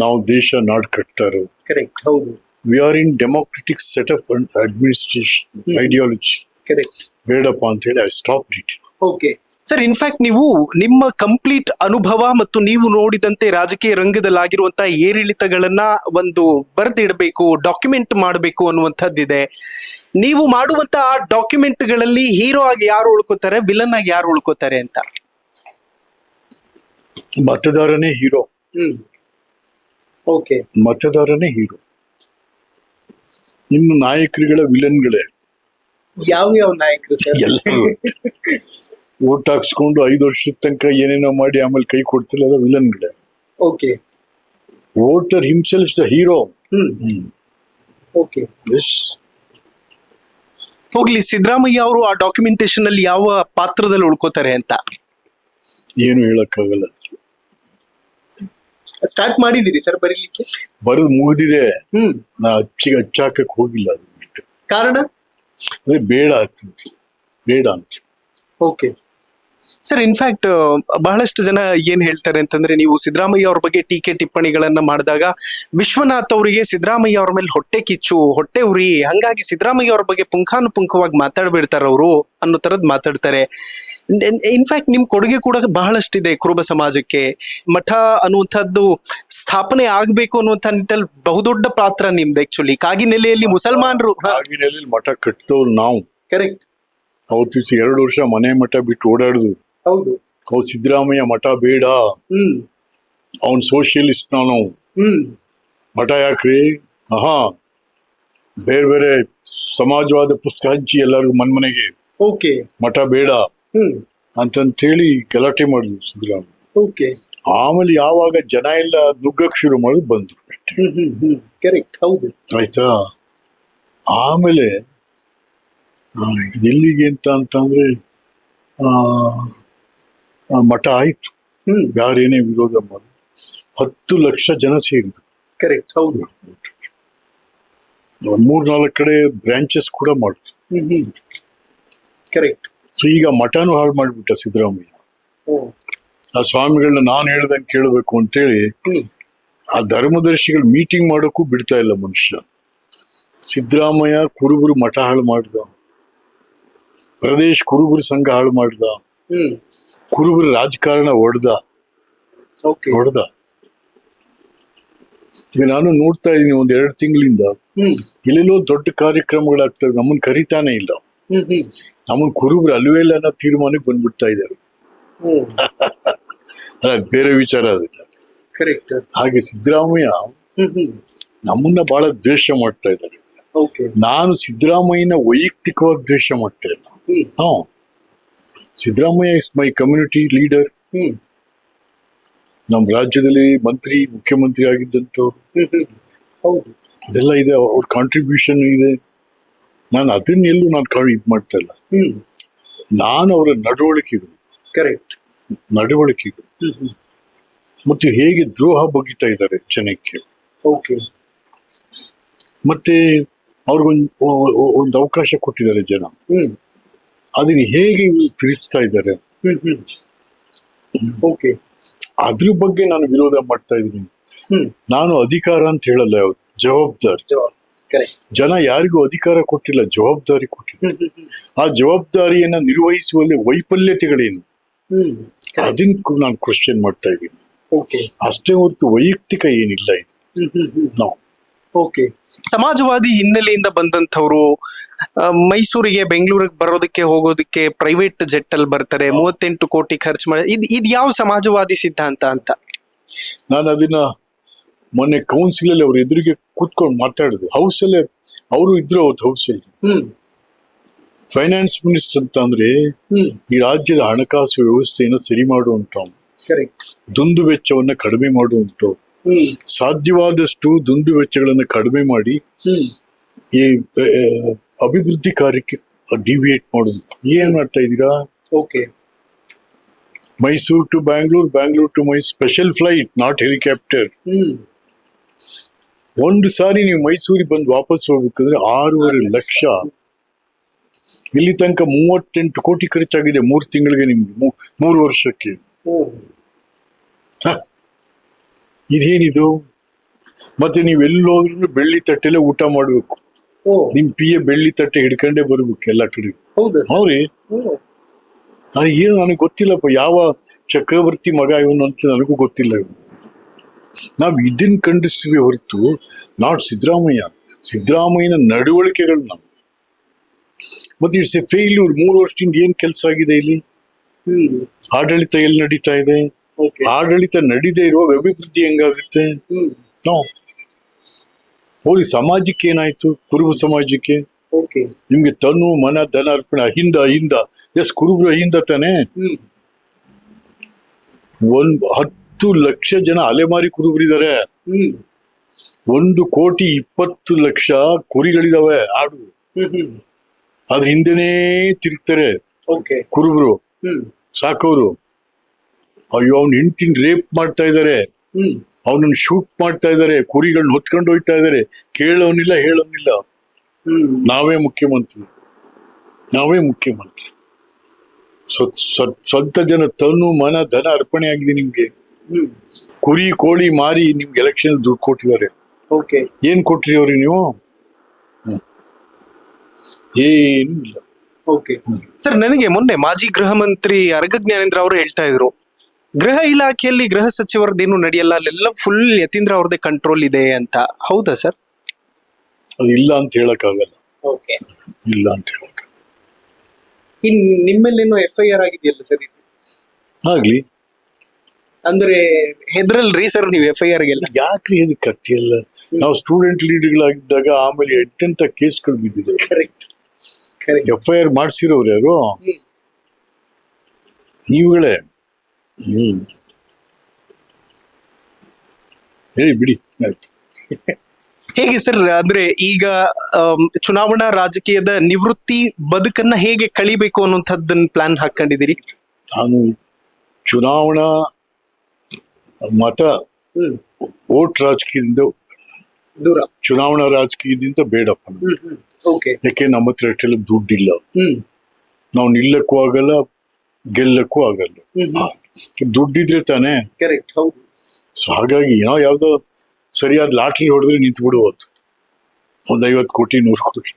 ನಾವು ದೇಶ ನಾಡು ಕಟ್ತಾ ಇರೋದು. ಕರೆಕ್ಟ್. ಹೌದು. We are in democratic set of administration ideology. Correct. ಬೇಡಪ್ಪ ಅಂತ ಹೇಳಿ I stop it. Okay sir, in fact ನೀವು ನಿಮ್ಮ ಕಂಪ್ಲೀಟ್ ಅನುಭವ ಮತ್ತು ನೀವು ನೋಡಿದಂತೆ ರಾಜಕೀಯ ರಂಗದಲ್ಲಾಗಿರುವಂತಹ ಏರಿಳಿತಗಳನ್ನ ಒಂದು ಬರೆದಿಡಬೇಕು, ಡಾಕ್ಯುಮೆಂಟ್ ಮಾಡಬೇಕು ಅನ್ನುವಂಥದ್ದಿದೆ. ನೀವು ಮಾಡುವಂತಹ ಆ ಡಾಕ್ಯುಮೆಂಟ್ಗಳಲ್ಲಿ ಹೀರೋ ಆಗಿ ಯಾರು ಉಳ್ಕೋತಾರೆ, ವಿಲನ್ ಆಗಿ ಯಾರು ಉಳ್ಕೋತಾರೆ ಅಂತ? ಮತದಾರನೇ ಹೀರೋ. ಓಕೆ, ಮತದಾರನೇ ಹೀರೋ. ಇನ್ನು ನಾಯಕರುಗಳ ವಿಲನ್ಗಳೇ ಯಾವ ನಾಯಕರು ಸರ್? ಎಲ್ಲರೂ ಓಟ್ ಹಾಕ್ಸ್ಕೊಂಡು 5 ವರ್ಷದ ತನಕ ಏನೇನೋ ಮಾಡಿ ಆಮೇಲೆ ಕೈ ಕೊಡ್ತಿಲ್ಲ, ಅದು ವಿಲನ್ಗಳೇ. Okay, voter himself the hero. Okay, ಹೋಗ್ಲಿ, ಸಿದ್ದರಾಮಯ್ಯ ಅವರು ಆ ಡಾಕ್ಯುಮೆಂಟೇಶನ್ ಅಲ್ಲಿ ಯಾವ ಪಾತ್ರದಲ್ಲಿ ಉಳ್ಕೋತಾರೆ ಅಂತ ಏನು ಹೇಳಕ್ಕಾಗಲ್ಲ. ಸ್ಟಾರ್ಟ್ ಮಾಡಿದಿರಿ ಸರ್ ಬರೀಲಿಕ್ಕೆ? ಬರೆದು ಮುಗಿದಿದೆ, ನಾ ಹಚ್ಚಾಕಕ್ ಹೋಗಿಲ್ಲ. ಅದು ಬಿಟ್ಟು ಕಾರಣ ಅದೇ ಬೇಡ ಅಂತ. ಓಕೆ ಸರ್, ಇನ್ಫ್ಯಾಕ್ಟ್ ಬಹಳಷ್ಟು ಜನ ಏನ್ ಹೇಳ್ತಾರೆ ಅಂತಂದ್ರೆ, ನೀವು ಸಿದ್ದರಾಮಯ್ಯ ಅವ್ರ ಬಗ್ಗೆ ಟೀಕೆ ಟಿಪ್ಪಣಿಗಳನ್ನ ಮಾಡಿದಾಗ ವಿಶ್ವನಾಥ್ ಅವರಿಗೆ ಸಿದ್ದರಾಮಯ್ಯ ಅವ್ರ ಮೇಲೆ ಹೊಟ್ಟೆ ಕಿಚ್ಚು, ಹೊಟ್ಟೆ ಉರಿ, ಹಂಗಾಗಿ ಸಿದ್ದರಾಮಯ್ಯ ಅವ್ರ ಬಗ್ಗೆ ಪುಂಖಾನುಪುಂಖವಾಗಿ ಮಾತಾಡ್ಬಿಡ್ತಾರ ಅವರು ಅನ್ನೋ ತರದ್ ಮಾತಾಡ್ತಾರೆ. ಇನ್ಫ್ಯಾಕ್ಟ್ ನಿಮ್ ಕೊಡುಗೆ ಕೂಡ ಬಹಳಷ್ಟಿದೆ ಕುರುಬ ಸಮಾಜಕ್ಕೆ. ಮಠ ಅನ್ನುವಂಥದ್ದು ಸ್ಥಾಪನೆ ಆಗ್ಬೇಕು ಅನ್ನುವಂಥ ನಿಟ್ಟಲ್ಲಿ ಬಹುದೊಡ್ಡ ಪಾತ್ರ ನಿಮ್ದು. ಆಕ್ಚುಲಿ ಕಾಗಿನೆಲೆಯಲ್ಲಿ ಮುಸಲ್ಮಾನರು ಕಾಗಿನೆಲೆಯಲ್ಲಿ ಮಠ ಕಟ್ಟಿದವ್ರು ನಾವು. ಕರೆಕ್ಟ್. ಅವತ್ತು 2 ವರ್ಷ ಮನೆ ಮಠ ಬಿಟ್ಟು ಓಡಾಡುದು. ಹೌದು. ಅವ್ರು ಸಿದ್ದರಾಮಯ್ಯ ಮಠ ಬೇಡ, ಅವನ್ ಸೋಷಿಯಲಿಸ್ಟ್, ನಾನು ಮಠ ಯಾಕ್ರಿ, ಬೇರೆ ಬೇರೆ ಸಮಾಜವಾದ ಪುಸ್ತಕ ಹಂಚಿ ಎಲ್ಲರಿಗೂ ಮನ್ಮನೆಗೆ ಓಕೆ ಮಠ ಬೇಡ ಅಂತಂತೇಳಿ ಗಲಾಟೆ ಮಾಡಿದ್ವು ಸಿದ್ದರಾಮಯ್ಯ. ಓಕೆ, ಆಮೇಲೆ ಯಾವಾಗ ಜನ ಎಲ್ಲ ನುಗ್ಗಕ್ ಶುರು ಮಾಡಿದ್ ಬಂದ್ರು ಅಷ್ಟೇ. ಕರೆಕ್ಟ್. ಹೌದು. ಆಯ್ತಾ, ಆಮೇಲೆ ಎಲ್ಲಿಗೆ ಅಂತಂದ್ರೆ ಮಠ ಆಯ್ತು, ಯಾರೇನೇ ವಿರೋಧ ಮಾಡಿ 10 ಲಕ್ಷ ಜನ ಸೇರಿದ್ರು. ಕರೆಕ್ಟ್. ಹೌದು. 3-4 ಕಡೆ ಬ್ರಾಂಚಸ್ ಕೂಡ ಮಾಡ್ತು. ಕರೆಕ್ಟ್. ಸೊ ಈಗ ಮಠನೂ ಹಾಳು ಮಾಡ್ಬಿಟ್ಟ ಸಿದ್ದರಾಮಯ್ಯ. ಆ ಸ್ವಾಮಿಗಳನ್ನ ನಾನು ಹೇಳ್ದಂಗೆ ಕೇಳಬೇಕು ಅಂತೇಳಿ ಆ ಧರ್ಮದರ್ಶಿಗಳು ಮೀಟಿಂಗ್ ಮಾಡೋಕ್ಕೂ ಬಿಡ್ತಾ ಇಲ್ಲ ಮನುಷ್ಯ. ಸಿದ್ದರಾಮಯ್ಯ ಕುರುಬರು ಮಠ ಹಾಳು ಮಾಡ್ದ, ಪ್ರದೇಶ್ ಕುರುಬರು ಸಂಘ ಹಾಳು ಮಾಡ್ದ, ಕುರುಬರು ರಾಜಕಾರಣ ಹೊಡೆದ. ಈಗ ನಾನು ನೋಡ್ತಾ ಇದ್ದೀನಿ 1-2 ತಿಂಗಳಿಂದ ಎಲ್ಲೆಲ್ಲೋ ದೊಡ್ಡ ಕಾರ್ಯಕ್ರಮಗಳಾಗ್ತದೆ, ನಮ್ಮನ್ನ ಕರಿತಾನೆ ಇಲ್ಲ. ನಮ್ಮನ್ ಕುರುಬರು ಅಲ್ವೇ ಇಲ್ಲ ಅನ್ನೋ ತೀರ್ಮಾನಕ್ಕೆ ಬಂದ್ಬಿಡ್ತಾ ಇದ್ದಾರೆ. ಬೇರೆ ವಿಚಾರ ಅದನ್ನ. ಹಾಗೆ ಸಿದ್ದರಾಮಯ್ಯ ನಮ್ಮನ್ನ ಬಹಳ ದ್ವೇಷ ಮಾಡ್ತಾ ಇದ್ದಾರೆ. ನಾನು ಸಿದ್ದರಾಮಯ್ಯನ ವೈಯಕ್ತಿಕವಾಗಿ ದ್ವೇಷ ಮಾಡ್ತಾ ಇಲ್ಲ. Siddaramaiah is my community leader. ನಮ್ಮ ರಾಜ್ಯದಲ್ಲಿ ಮಂತ್ರಿ, ಮುಖ್ಯಮಂತ್ರಿ ಆಗಿದ್ದಂಥವ್ರು, ಅದೆಲ್ಲ ಇದೆ, ಅವ್ರ ಕಾಂಟ್ರಿಬ್ಯೂಷನ್ ಇದೆ. ನಾನು ಅದನ್ನೆಲ್ಲೂ ನಾನು ಇದು ಮಾಡ್ತಾ ಇಲ್ಲ. ನಾನು ಅವರ ನಡವಳಿಕೆಗಳು ಮತ್ತು ಹೇಗೆ ದ್ರೋಹ ಬಗೆತಾ ಇದ್ದಾರೆ ಜನಕ್ಕೆ, ಮತ್ತೆ ಅವ್ರಿಗೊಂದು ಅವಕಾಶ ಕೊಟ್ಟಿದ್ದಾರೆ ಜನ, ಅದನ್ನ ಹೇಗೆ ತಿರುಗಿಸ್ತಾ ಇದ್ದಾರೆ, ಅದ್ರ ಬಗ್ಗೆ ನಾನು ವಿರೋಧ ಮಾಡ್ತಾ ಇದ್ದೀನಿ. ನಾನು ಅಧಿಕಾರ ಅಂತ ಹೇಳಲ್ಲ, ಯಾವ್ದು ಜವಾಬ್ದಾರಿ. ಜನ ಯಾರಿಗೂ ಅಧಿಕಾರ ಕೊಟ್ಟಿಲ್ಲ, ಜವಾಬ್ದಾರಿ ಕೊಟ್ಟಿದ್ದಾರೆ. ಆ ಜವಾಬ್ದಾರಿಯನ್ನ ನಿರ್ವಹಿಸುವಲ್ಲಿ ವೈಫಲ್ಯತೆಗಳೇನು ಅದನ್ನ ನಾನು ಕ್ವಶನ್ ಮಾಡ್ತಾ ಇದ್ದೀನಿ ಅಷ್ಟೇ ಹೊರತು ವೈಯಕ್ತಿಕ ಏನಿಲ್ಲ ಇದು. ನಾವು ಸಮಾಜವಾದಿ ಹಿನ್ನೆಲೆಯಿಂದ ಬಂದಂಥವ್ರು ಮೈಸೂರಿಗೆ, ಬೆಂಗಳೂರಿಗೆ ಬರೋದಕ್ಕೆ ಹೋಗೋದಕ್ಕೆ ಪ್ರೈವೇಟ್ ಜೆಟ್ ಅಲ್ಲಿ ಬರ್ತಾರೆ, 38 ಕೋಟಿ ಖರ್ಚು ಮಾಡಿ. ಇದು ಯಾವ ಸಮಾಜವಾದಿ ಸಿದ್ಧಾಂತ ಅಂತ ನಾನು ಅದನ್ನ ಮೊನ್ನೆ ಕೌನ್ಸಿಲ್ ಅಲ್ಲಿ ಅವ್ರ ಎದುರಿಗೆ ಕೂತ್ಕೊಂಡು ಮಾತಾಡಿದೆ. ಹೌಸ್ ಅಲ್ಲೇ ಅವರು ಇದ್ರು, ಅವತ್ತು ಹೌಸ್ ಅಲ್ಲಿ ಫೈನಾನ್ಸ್ ಮಿನಿಸ್ಟರ್ ಅಂತ ಅಂದ್ರೆ ಈ ರಾಜ್ಯದ ಹಣಕಾಸು ವ್ಯವಸ್ಥೆಯನ್ನು ಸರಿ ಮಾಡುವಂತವ್ನು, ದುಂದು ವೆಚ್ಚವನ್ನ ಕಡಿಮೆ ಮಾಡುವಂತ, ಸಾಧ್ಯವಾದಷ್ಟು ದುಂದು ವೆಚ್ಚಗಳನ್ನ ಕಡಿಮೆ ಮಾಡಿ ಈ ಅಭಿವೃದ್ಧಿ ಕಾರ್ಯಕ್ಕೆ ಡಿವಿಯೇಟ್ ಮಾಡುದು. ಏನ್ ಮಾಡ್ತಾ ಇದ್ದೀರಾ? Mysuru to Bangalore, Bangalore to special flight, not helicopter. ಒಂದು ಸಾರಿ ನೀವು ಮೈಸೂರಿಗೆ ಬಂದು ವಾಪಸ್ ಹೋಗ್ಬೇಕಂದ್ರೆ 6.5 ಲಕ್ಷ. ಇಲ್ಲಿ ತನಕ 38 ಕೋಟಿ ಖರ್ಚಾಗಿದೆ 3 ತಿಂಗಳಿಗೆ, ನಿಮ್ಗೆ 3 ವರ್ಷಕ್ಕೆ. ಇದೇನಿದು? ಮತ್ತೆ ನೀವೆಲ್ಲೋದ್ರೂ ಬೆಳ್ಳಿ ತಟ್ಟೆಲೆ ಊಟ ಮಾಡ್ಬೇಕು. ಓ ನಿಮ್ PA ಬೆಳ್ಳಿ ತಟ್ಟೆ ಹಿಡ್ಕೊಂಡೇ ಬರ್ಬೇಕು ಎಲ್ಲ ಕಡೆ. ಹೌದಾ ಸರ್? ಅವ್ರಿ ಅದು ಏನು ನನಗೆ ಗೊತ್ತಿಲ್ಲಪ್ಪ, ಯಾವ ಚಕ್ರವರ್ತಿ ಮಗ ಇವನು ಅಂತ ನನಗೂ ಗೊತ್ತಿಲ್ಲ. ಇವನು ನಾವು ಇದನ್ನ ಖಂಡಿಸ್ತೀವಿ ಹೊರತು ನಾಟ್ ಸಿದ್ದರಾಮಯ್ಯನ ನಡವಳಿಕೆಗಳನ್ನ. ಮತ್ತೆ ಇಟ್ಸ್ ಎ ಫೇಲ್ಯೂರ್. 3 ವರ್ಷದಿಂದ ಏನ್ ಕೆಲಸ ಆಗಿದೆ ಇಲ್ಲಿ? ಆಡಳಿತ ಎಲ್ಲಿ ನಡೀತಾ ಇದೆ? ಆಡಳಿತ ನಡೀದೇ ಇರುವಾಗ ಅಭಿವೃದ್ಧಿ ಹೆಂಗಾಗುತ್ತೆ? ನೋ. ಹೋಗಿ ಸಮಾಜಕ್ಕೆ ಏನಾಯ್ತು? ಕುರುಬ ಸಮಾಜಕ್ಕೆ ನಿಮ್ಗೆ ತನು ಮನ ಧನ ಅರ್ಪಣೆ ಅಹಿಂದ ಎಸ್ ಕುರುಬರು ಅಹಿಂದ ತಾನೆ. 10 ಲಕ್ಷ ಜನ ಅಲೆಮಾರಿ ಕುರುಬರಿದ್ದಾರೆ. 1,20,00,000 ಕುರಿಗಳಿದಾವೆ, ಆಡು. ಅದ್ರ ಹಿಂದೆನೇ ತಿರುಗ್ತಾರೆ ಕುರುಬರು ಸಾಕೋರು. ಅಯ್ಯೋ, ಅವ್ನ ಹೆಂಡ್ತಿನ ರೇಪ್ ಮಾಡ್ತಾ ಇದಾರೆ, ಅವನನ್ನ ಶೂಟ್ ಮಾಡ್ತಾ ಇದಾರೆ, ಕುರಿಗಳನ್ನ ಹೊತ್ಕೊಂಡು ಹೋಗ್ತಾ ಇದಾರೆ. ಕೇಳೋನಿಲ್ಲ ಹೇಳೋನಿಲ್ಲ. ನಾವೇ ಮುಖ್ಯಮಂತ್ರಿ. ಸ್ವಂತ ಜನ ತನು ಮನ ಧನ ಅರ್ಪಣೆ ಆಗಿದೆ ನಿಮ್ಗೆ. ಕುರಿ ಕೋಳಿ ಮಾರಿ ನಿಮ್ಗೆ ಎಲೆಕ್ಷನ್ ದುಡ್ಡು ಕೊಟ್ಟಿದ್ದಾರೆ. ಏನ್ ಕೊಟ್ರಿ ಅವ್ರಿಗೆ ನೀವು? ಏನು ಇಲ್ಲ. ಸರ್, ನನಗೆ ಮೊನ್ನೆ ಮಾಜಿ ಗೃಹ ಮಂತ್ರಿ ಅರಗ ಜ್ಞಾನೇಂದ್ರ ಅವರು ಹೇಳ್ತಾ ಇದ್ರು, ಗೃಹ ಇಲಾಖೆಯಲ್ಲಿ ಗೃಹ ಸಚಿವರದ್ದೇನು ನಡೆಯಲ್ಲ, ಅಲ್ಲೆಲ್ಲ ಫುಲ್ ಯತೀಂದ್ರ ಅವ್ರದೇ ಕಂಟ್ರೋಲ್ ಇದೆ ಅಂತ. ಹೌದಾ ಸರ್? ಅದು ಇಲ್ಲ ಅಂತ ಹೇಳಕ್ಕಾಗಲ್ಲ. ಇಲ್ಲ ಅಂತ ಹೇಳಕ್ಕಾಗಲ್ಲ. ನಿಮ್ಮೇಲೇನೋ FIR ಆಗಿದೆಯಲ್ಲ ಸರ್? ಆಗ್ಲಿ, ಅಂದ್ರೆ ಹೆದ್ರಲ್ರಿ ಸರ್ ನೀವು FIRಗೆಲ್ಲ? ಯಾಕ್ರಿ ಅದು ಕತ್ತಿಯಲ್ಲ? ನಾವು ಸ್ಟೂಡೆಂಟ್ ಲೀಡರ್ಗಳಾಗಿದ್ದಾಗ ಆಮೇಲೆ ಎಂತೆಂತ ಕೇಸ್ಗಳು ಬಿದ್ದಿದೆ. FIR ಮಾಡ್ಸಿರೋರು ಯಾರು? ನೀವುಗಳೇ. ಹೇಳಿ ಬಿಡಿ, ಆಯ್ತು. ಹೇಗೆ ಸರ್, ಅಂದ್ರೆ ಈಗ ಚುನಾವಣಾ ರಾಜಕೀಯದ ನಿವೃತ್ತಿ ಬದುಕನ್ನ ಹೇಗೆ ಕಳಿಬೇಕು ಅನ್ನುವಂಥದ್ದನ್ನ ಪ್ಲಾನ್ ಹಾಕೊಂಡಿದ್ದೀರಿ? ನಾನು ಚುನಾವಣಾ ಮತ ವೋಟ್ ರಾಜಕೀಯದಿಂದ ದೂರ, ಚುನಾವಣಾ ರಾಜಕೀಯದಿಂದ ಬೇಡಪ್ಪ. ಯಾಕೆ ನಮ್ಮ ಹತ್ರ ಅಷ್ಟೆಲ್ಲ ದುಡ್ಡಿಲ್ಲ. ನಾವು ನಿಲ್ಲಕ್ಕೂ ಆಗಲ್ಲ, ಗೆಲ್ಲಕ್ಕೂ ಆಗಲ್ಲ. ದುಡ್ಡಿದ್ರೆ ತಾನೇ. ಸೊ ಹಾಗಾಗಿ ನಾವು ಯಾವ್ದೋ ಸರಿಯಾದ ಲಾಟ್ರಿ ಹೊಡೆದ್ರೆ ನಿಂತು ಬಿಡುವತ್ತು. 50 ಕೋಟಿ 100 ಕೋಟಿ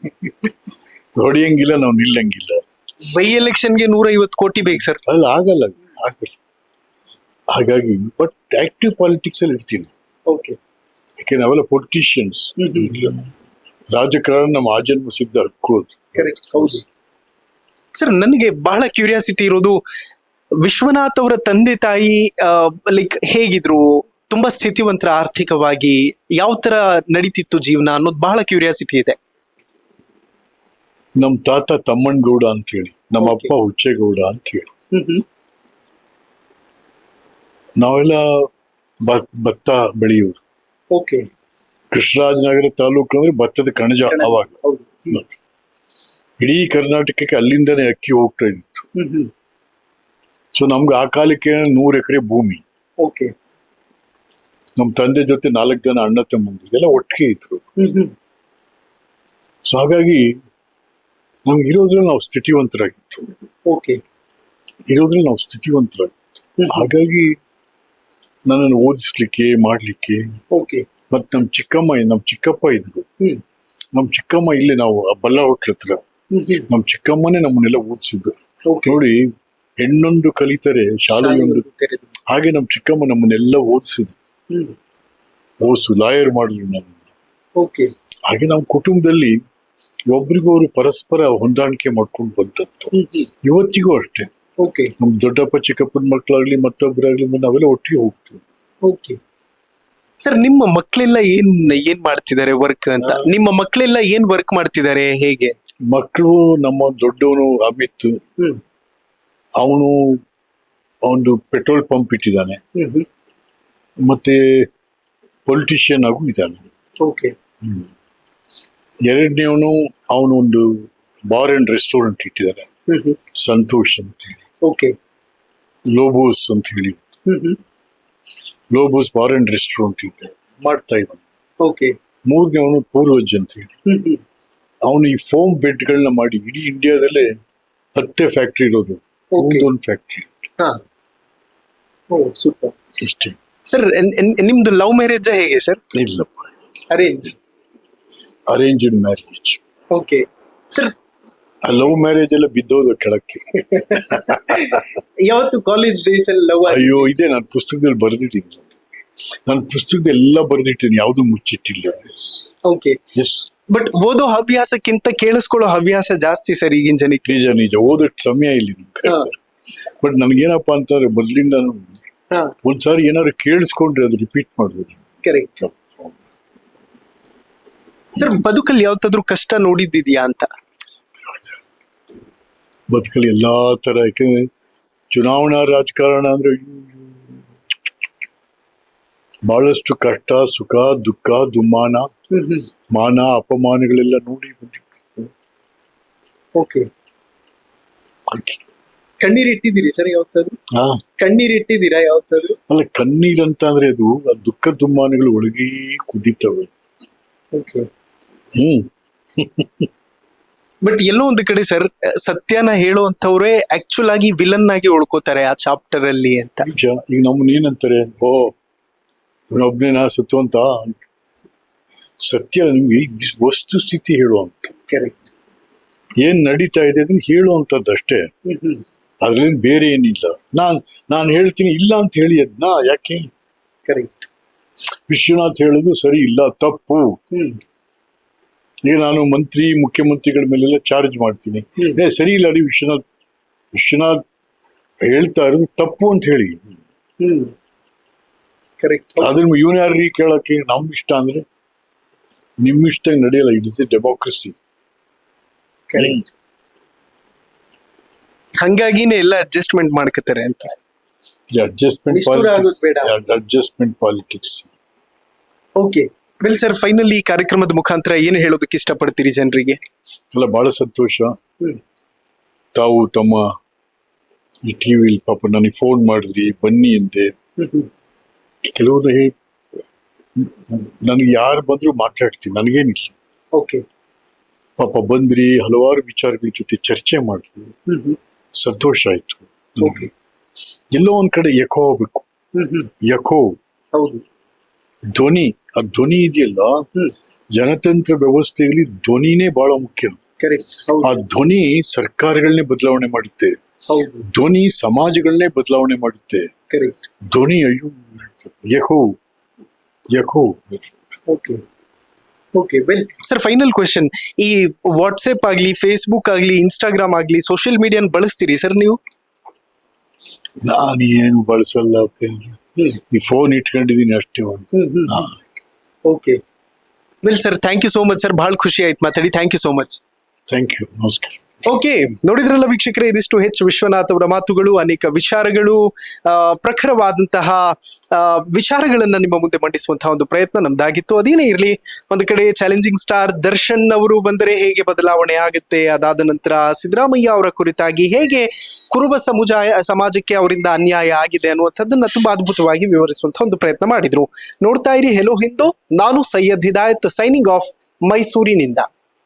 ಹೊಡೆಯಂಗಿಲ್ಲ, ನಾವು ನಿಲ್ಲಂಗಿಲ್ಲ. ಬೈ ಎಲೆಕ್ಷನ್ಗೆ 150 ಕೋಟಿ ಬೇಕು ಸರ್? ಅಲ್ಲ, ಆಗಲ್ಲ. ಹಾಗಾಗಿ ಬಟ್ ಆಕ್ಟಿವ್ ಪಾಲಿಟಿಕ್ಸ್ ಅಲ್ಲಿ ಇರ್ತೀನಿ. ಯಾಕೆ ನಾವೆಲ್ಲ ಪೊಲಿಟಿಷಿಯನ್ಸ್. ರಾಜಕಾರಣ ನಮ್ಮ ಆಜನ್ಮ ಸಿದ್ಧ ಹಕ್ಕು. ಸರ್, ನನಗೆ ಬಹಳ ಕ್ಯೂರಿಯಾಸಿಟಿ ಇರೋದು, ವಿಶ್ವನಾಥ್ ಅವರ ತಂದೆ ತಾಯಿ ಲೈಕ್ ಹೇಗಿದ್ರು? ತುಂಬಾ ಸ್ಥಿತಿವಂತರ ಆರ್ಥಿಕವಾಗಿ, ಯಾವ ತರ ನಡೀತಿತ್ತು ಜೀವನ ಅನ್ನೋದು ಬಹಳ ಕ್ಯೂರಿಯಾಸಿಟಿ ಇದೆ. ನಮ್ ತಾತ ತಮ್ಮಣ್ಣಗೌಡ ಅಂತ ಹೇಳಿ, ನಮ್ಮ ಅಪ್ಪ ಹುಚ್ಚೇಗೌಡ ಅಂತ ಹೇಳಿ. ನಾವೆಲ್ಲ ಭತ್ತ ಬೆಳೆಯೋರು. ಕೃಷ್ಣರಾಜನಗರ ತಾಲೂಕು ಅಂದ್ರೆ ಭತ್ತದ ಕಣಜ ಅವಾಗ. ಇಡೀ ಕರ್ನಾಟಕಕ್ಕೆ ಅಲ್ಲಿಂದನೇ ಅಕ್ಕಿ ಹೋಗ್ತಾ ಇತ್ತು. ಸೊ ನಮ್ಗೆ ಆ ಕಾಲಕ್ಕೆ 100 ಎಕರೆ ಭೂಮಿ. ನಮ್ ತಂದೆ ಜೊತೆ 4 ಜನ ಅಣ್ಣ ತಮ್ಮಂದಿಗೆಲ್ಲ ಒಟ್ಟಿಗೆ ಇದ್ರು. ಸೊ ಹಾಗಾಗಿ ನಮ್ಗೆ ಇರೋದ್ರಲ್ಲಿ ನಾವು ಸ್ಥಿತಿವಂತರಾಗಿತ್ತು. ಹಾಗಾಗಿ ನನ್ನನ್ನು ಓದಿಸ್ಲಿಕ್ಕೆ ಮಾಡ್ಲಿಕ್ಕೆ. ಮತ್ ನಮ್ ಚಿಕ್ಕಪ್ಪ ಇದ್ರು. ನಮ್ ಚಿಕ್ಕಮ್ಮ ಇಲ್ಲೇ ನಾವು ಬಲ್ಲ ಹೋಟ್ಲ ಹತ್ರ. ನಮ್ ಚಿಕ್ಕಮ್ಮನೇ ನಮ್ಮನ್ನೆಲ್ಲ ಓದಿಸಿದ್ದು. ನೋಡಿ, ಹೆಣ್ಣೊಂದು ಕಲಿತರೆ ಶಾಲೆಯೊಂದು. ಹಾಗೆ ನಮ್ ಚಿಕ್ಕಮ್ಮ ನಮ್ಮನ್ನೆಲ್ಲ ಓದಿಸಿದ್ರು. ಲಾಯರ್ ಮಾಡಿದ್ರು ನಮ್ಮನ್ನ. ಹಾಗೆ ನಮ್ಮ ಕುಟುಂಬದಲ್ಲಿ ಒಬ್ರಿಗೊಬ್ರು ಪರಸ್ಪರ ಹೊಂದಾಣಿಕೆ ಮಾಡ್ಕೊಂಡು ಬಂದದ್ದು. ಇವತ್ತಿಗೂ ಅಷ್ಟೇ. ನಮ್ ದೊಡ್ಡಪ್ಪ ಚಿಕ್ಕಪ್ಪನ ಮಕ್ಕಳಾಗ್ಲಿ ಮತ್ತೊಬ್ಬರಾಗ್ಲಿ ನಾವೆಲ್ಲ ಒಟ್ಟಿಗೆ ಹೋಗ್ತೀವಿ. ಸರ್, ನಿಮ್ಮ ಮಕ್ಕಳೆಲ್ಲ ಏನ್ ಮಾಡ್ತಿದ್ದಾರೆ ವರ್ಕ್ ಅಂತ? ನಿಮ್ಮ ಮಕ್ಕಳೆಲ್ಲ ಏನ್ ವರ್ಕ್ ಮಾಡ್ತಿದ್ದಾರೆ? ಹೇಗೆ ಮಕ್ಕಳು? ನಮ್ಮ ದೊಡ್ಡವನು ಅಮಿತ್, ಅವನು ಒಂದು ಪೆಟ್ರೋಲ್ ಪಂಪ್ ಇಟ್ಟಿದ್ದಾನೆ. ಮತ್ತೆ ಪೊಲಿಟಿಷಿಯನ್ ಆಗೂ ಇದ್ದಾನೆ. ಎರಡನೇವನು ಅವನು ಒಂದು ಬಾರ್ ಅಂಡ್ ರೆಸ್ಟೋರೆಂಟ್ ಇಟ್ಟಿದ್ದಾನೆ, ಸಂತೋಷ್ ಅಂತ ಹೇಳಿ. ಲೋಬೋಸ್ ಅಂತ ಹೇಳಿ, ಲೋಬೋಸ್ ಬಾರ್ ಅಂಡ್ ರೆಸ್ಟೋರೆಂಟ್ ಇದೆ, ಮಾಡ್ತಾ ಇದ್ದಾನೆ. ಮೂರನೇವನು ಪೂರ್ವಜ್ ಅಂತ ಹೇಳಿ, ಅವನು ಈ ಫೋಮ್ ಬೆಡ್ಗಳನ್ನ ಮಾಡಿ ಇಡೀ ಇಂಡಿಯಾದಲ್ಲೇ 10 ಫ್ಯಾಕ್ಟ್ರಿ ಇರೋದು. ಒಂದು ಫ್ಯಾಕ್ಟ್ರಿ. ಇಷ್ಟೇ. ಸರ್, ನಿಮ್ದು ಲವ್ ಮ್ಯಾರೇಜ್ ಹೇಗೆ ಸರ್? ಇಲ್ಲಪ್ಪ, arrange. Arranged marriage. Okay sir, love marriage ಎಲ್ಲ ಬಿದ್ದೋದು ಕೆಳಕ್ಕೆ. ಯಾವತ್ತು ಕಾಲೇಜ್ ಡೇಸ್ ಅಲ್ಲಿ ಲವ್? ಅಯ್ಯೋ, ಇದೆ ನಾನು ಪುಸ್ತಕದಲ್ಲಿ ಬರೆದಿದ್ದೀನಿ. ನಾನು ಪುಸ್ತಕದಲ್ಲಿ ಎಲ್ಲ ಬರೆದಿಟ್ಟಿದ್ದೀನಿ, ಯಾವುದು ಮುಚ್ಚಿಟ್ಟಿಲ್ಲ. Okay, S. ಬಟ್ ಓದೋ ಹವ್ಯಾಸಕ್ಕಿಂತ ಕೇಳಿಸ್ಕೊಳ್ಳೋ ಹವ್ಯಾಸ ಜಾಸ್ತಿ ಸರ್ ಈಗಿನ ಜನಕ್ಕೆ. ನಿಜ ನಿಜ, ಓದಕ್ಕೆ ಸಮಯ ಇಲ್ಲ ನಮ್ಗೆ. ಬಟ್ ನನ್ಗೇನಪ್ಪಾ ಅಂತಂದ್ರೆ ಮೊದ್ಲಿಂದ ಒಂದ್ಸಾರಿ ಏನಾದ್ರು ಕೇಳಿಸ್ಕೊಂಡ್ರೆ ಅದು ರಿಪೀಟ್ ಮಾಡ್ಬೋದು. Correct sir. ಬದುಕಲ್ಲಿ ಯಾವತ್ತಾದ್ರೂ ಕಷ್ಟ ನೋಡಿದ್ದಿದ್ಯಾ ಅಂತ? ಬದುಕಲ್ಲಿ ಎಲ್ಲಾ ತರ, ಯಾಕಂದ್ರೆ ಚುನಾವಣಾ ರಾಜಕಾರಣ ಅಂದ್ರೆ ಬಹಳಷ್ಟು ಕಷ್ಟ, ಸುಖ, ದುಃಖ, ದುಮ್ಮಾನ, ಮಾನ, ಅಪಮಾನಗಳೆಲ್ಲ ನೋಡಿ ಬಂದಿತ್ತು. ಓಕೆ, ಕಣ್ಣೀರಿಟ್ಟಿದ್ದೀರಿ ಸರ್ ಯಾವತ್ತಾದ್ರು? ಕಣ್ಣೀರಿಟ್ಟಿದ್ದೀರಾ ಯಾವತ್ತಾದ್ರು? ಅಲ್ಲ, ಕಣ್ಣೀರಂತ ಅಂದ್ರೆ ಅದು ದುಃಖ ದುಮ್ಮಾನಗಳು ಒಳಗೆ ಕುದಿತವೆ. ಓಕೆ. ಬಟ್ ಎಲ್ಲೋ ಒಂದು ಕಡೆ ಸರ್, ಸತ್ಯನ ಹೇಳುವಂತವ್ರೆ ಆಕ್ಚುಲ್ ಆಗಿ ವಿಲನ್ ಆಗಿ ಉಳ್ಕೋತಾರೆ ಆ ಚಾಪ್ಟರ್ ಅಲ್ಲಿ ಅಂತ. ಈಗ ನಮ್ಮನ್ನ ಏನಂತಾರೆ, ಓ ಇವನೊಬ್ನೇನಾ ಸತ್ವಂತ. ಸತ್ಯ ನಿಮ್ಗೆ ವಸ್ತು ಸ್ಥಿತಿ ಹೇಳುವಂತ, ಕರೆಕ್ಟ್, ಏನ್ ನಡೀತಾ ಇದೆ ಅದನ್ನ ಹೇಳುವಂತದ್ದು ಅಷ್ಟೇ. ಅದ್ರಲ್ಲಿ ಬೇರೆ ಏನಿಲ್ಲ. ನಾನು ಹೇಳ್ತೀನಿ ಇಲ್ಲ ಅಂತ ಹೇಳಿ ಅದನ್ನ ಯಾಕೆ? ಕರೆಕ್ಟ್. ವಿಶ್ವನಾಥ್ ಹೇಳೋದು ಸರಿ ಇಲ್ಲ, ತಪ್ಪು. ಈಗ ನಾನು ಮುಖ್ಯಮಂತ್ರಿಗಳ ಮೇಲೆಲ್ಲ ಚಾರ್ಜ್ ಮಾಡ್ತೀನಿ, ಸರಿ ಇಲ್ಲ ರೀ ವಿಶ್ವನಾಥ್ ಹೇಳ್ತಾ ಇರೋದು ತಪ್ಪು ಅಂತ ಹೇಳಿ. ಕರೆಕ್ಟ್. ಅದನ್ನ ಇವನ್ ಯಾರ್ರೀ ಕೇಳಕ್ಕೆ? ನಮ್ ಇಷ್ಟ ಅಂದ್ರೆ ನಿಮ್ ಇಷ್ಟ ನಡೆಯಲ್ಲ. It is a democracy. ಹಂಗಾಗಿನೇ ಎಲ್ಲ ಅಡ್ಜಸ್ಟ್ಮೆಂಟ್ ಮಾಡ್ಕೋತಾರೆ ಅಂತ. Adjustment politics. Okay, well sir, finally ಕಾರ್ಯಕ್ರಮದ ಮುಖಾಂತರ ಏನು ಹೇಳೋದಕ್ಕೆ ಇಷ್ಟಪಡ್ತೀರಿ ಜನರಿಗೆ? ಅಲ್ಲ, ಬಹಳ ಸಂತೋಷ. ತಾವು ತಮ್ಮ ಈ ಟಿವಿಲಿ ಪಾಪ ನನಗೆ ಫೋನ್ ಮಾಡಿದ್ರಿ, ಬನ್ನಿ ಅಂತೆ. ಕೆಲವರು ನನಗೆ ಯಾರು ಬಂದ್ರು ಮಾತಾಡ್ತೀನಿ, ನನಗೇನಿಲ್ಲ. ಓಕೆ, ಪಾಪ ಬಂದ್ರಿ, ಹಲವಾರು ವಿಚಾರಗಳ ಜೊತೆ ಚರ್ಚೆ ಮಾಡಿದ್ವಿ, ಸಂತೋಷ ಆಯ್ತು ನನಗೆ. ಎಲ್ಲೋ ಒಂದ್ ಕಡೆ ಎಕೋ ಹೋಗ್ಬೇಕು. ಎಕೋ, ಹೌದು, ಧ್ವನಿ. ಆ ಧ್ವನಿ ಇದೆಯಲ್ಲ, ಜನತಂತ್ರ ವ್ಯವಸ್ಥೆಯಲ್ಲಿ ಧ್ವನಿನೇ ಬಹಳ ಮುಖ್ಯ. ಆ ಧ್ವನಿ ಸರ್ಕಾರಗಳನ್ನೇ ಬದಲಾವಣೆ ಮಾಡುತ್ತೆ, ಧ್ವನಿ ಸಮಾಜಗಳನ್ನೇ ಬದಲಾವಣೆ ಮಾಡುತ್ತೆ. ಧ್ವನಿ echo. Okay, well sir, final question. ಈ ವಾಟ್ಸ್ಆಪ್ ಆಗ್ಲಿ, ಫೇಸ್ಬುಕ್ ಆಗ್ಲಿ, ಇನ್ಸ್ಟಾಗ್ರಾಮ್ ಆಗ್ಲಿ, ಸೋಷಿಯಲ್ ಮೀಡಿಯಾನ ಬಳಸ್ತೀರಿ ಸರ್ ನೀವು? ನಾನೇನು ಬಳಸಲ್ಲ, ಈ ಫೋನ್ ಇಟ್ಕೊಂಡಿದೀನಿ ಅಷ್ಟೇ. Okay, well sir, thank you so much sir, ಬಹಳ ಖುಷಿ ಆಯ್ತು ಮಾತಾಡಿ. Thank you so much. Thank you, ನಮಸ್ಕಾರ. ಓಕೆ, ನೋಡಿದ್ರಲ್ಲ ವೀಕ್ಷಕರೇ, ಇದಿಷ್ಟು ಎಚ್ ವಿಶ್ವನಾಥ್ ಅವರ ಮಾತುಗಳು. ಅನೇಕ ವಿಚಾರಗಳು, ಪ್ರಖರವಾದಂತಹ ವಿಚಾರಗಳನ್ನ ನಿಮ್ಮ ಮುಂದೆ ಮಂಡಿಸುವಂತಹ ಒಂದು ಪ್ರಯತ್ನ ನಮ್ದಾಗಿತ್ತು. ಅದೇನೇ ಇರಲಿ, ಒಂದು ಕಡೆ ಚಾಲೆಂಜಿಂಗ್ ಸ್ಟಾರ್ ದರ್ಶನ್ ಅವರು ಬಂದರೆ ಹೇಗೆ ಬದಲಾವಣೆ ಆಗುತ್ತೆ, ಅದಾದ ನಂತರ ಸಿದ್ದರಾಮಯ್ಯ ಅವರ ಕುರಿತಾಗಿ ಹೇಗೆ ಕುರುಬ ಸಮಾಜಕ್ಕೆ ಅವರಿಂದ ಅನ್ಯಾಯ ಆಗಿದೆ ಅನ್ನುವಂಥದ್ದನ್ನ ತುಂಬಾ ಅದ್ಭುತವಾಗಿ ವಿವರಿಸುವಂತಹ ಒಂದು ಪ್ರಯತ್ನ ಮಾಡಿದ್ರು. ನೋಡ್ತಾ ಇರಿ ಹೆಲೋ ಹಿಂದೂ. ನಾನು ಸೈಯದ್ ಹಿದಾಯತ್, ಸೈನಿಂಗ್ ಆಫ್, ಮೈಸೂರಿನಿಂದ.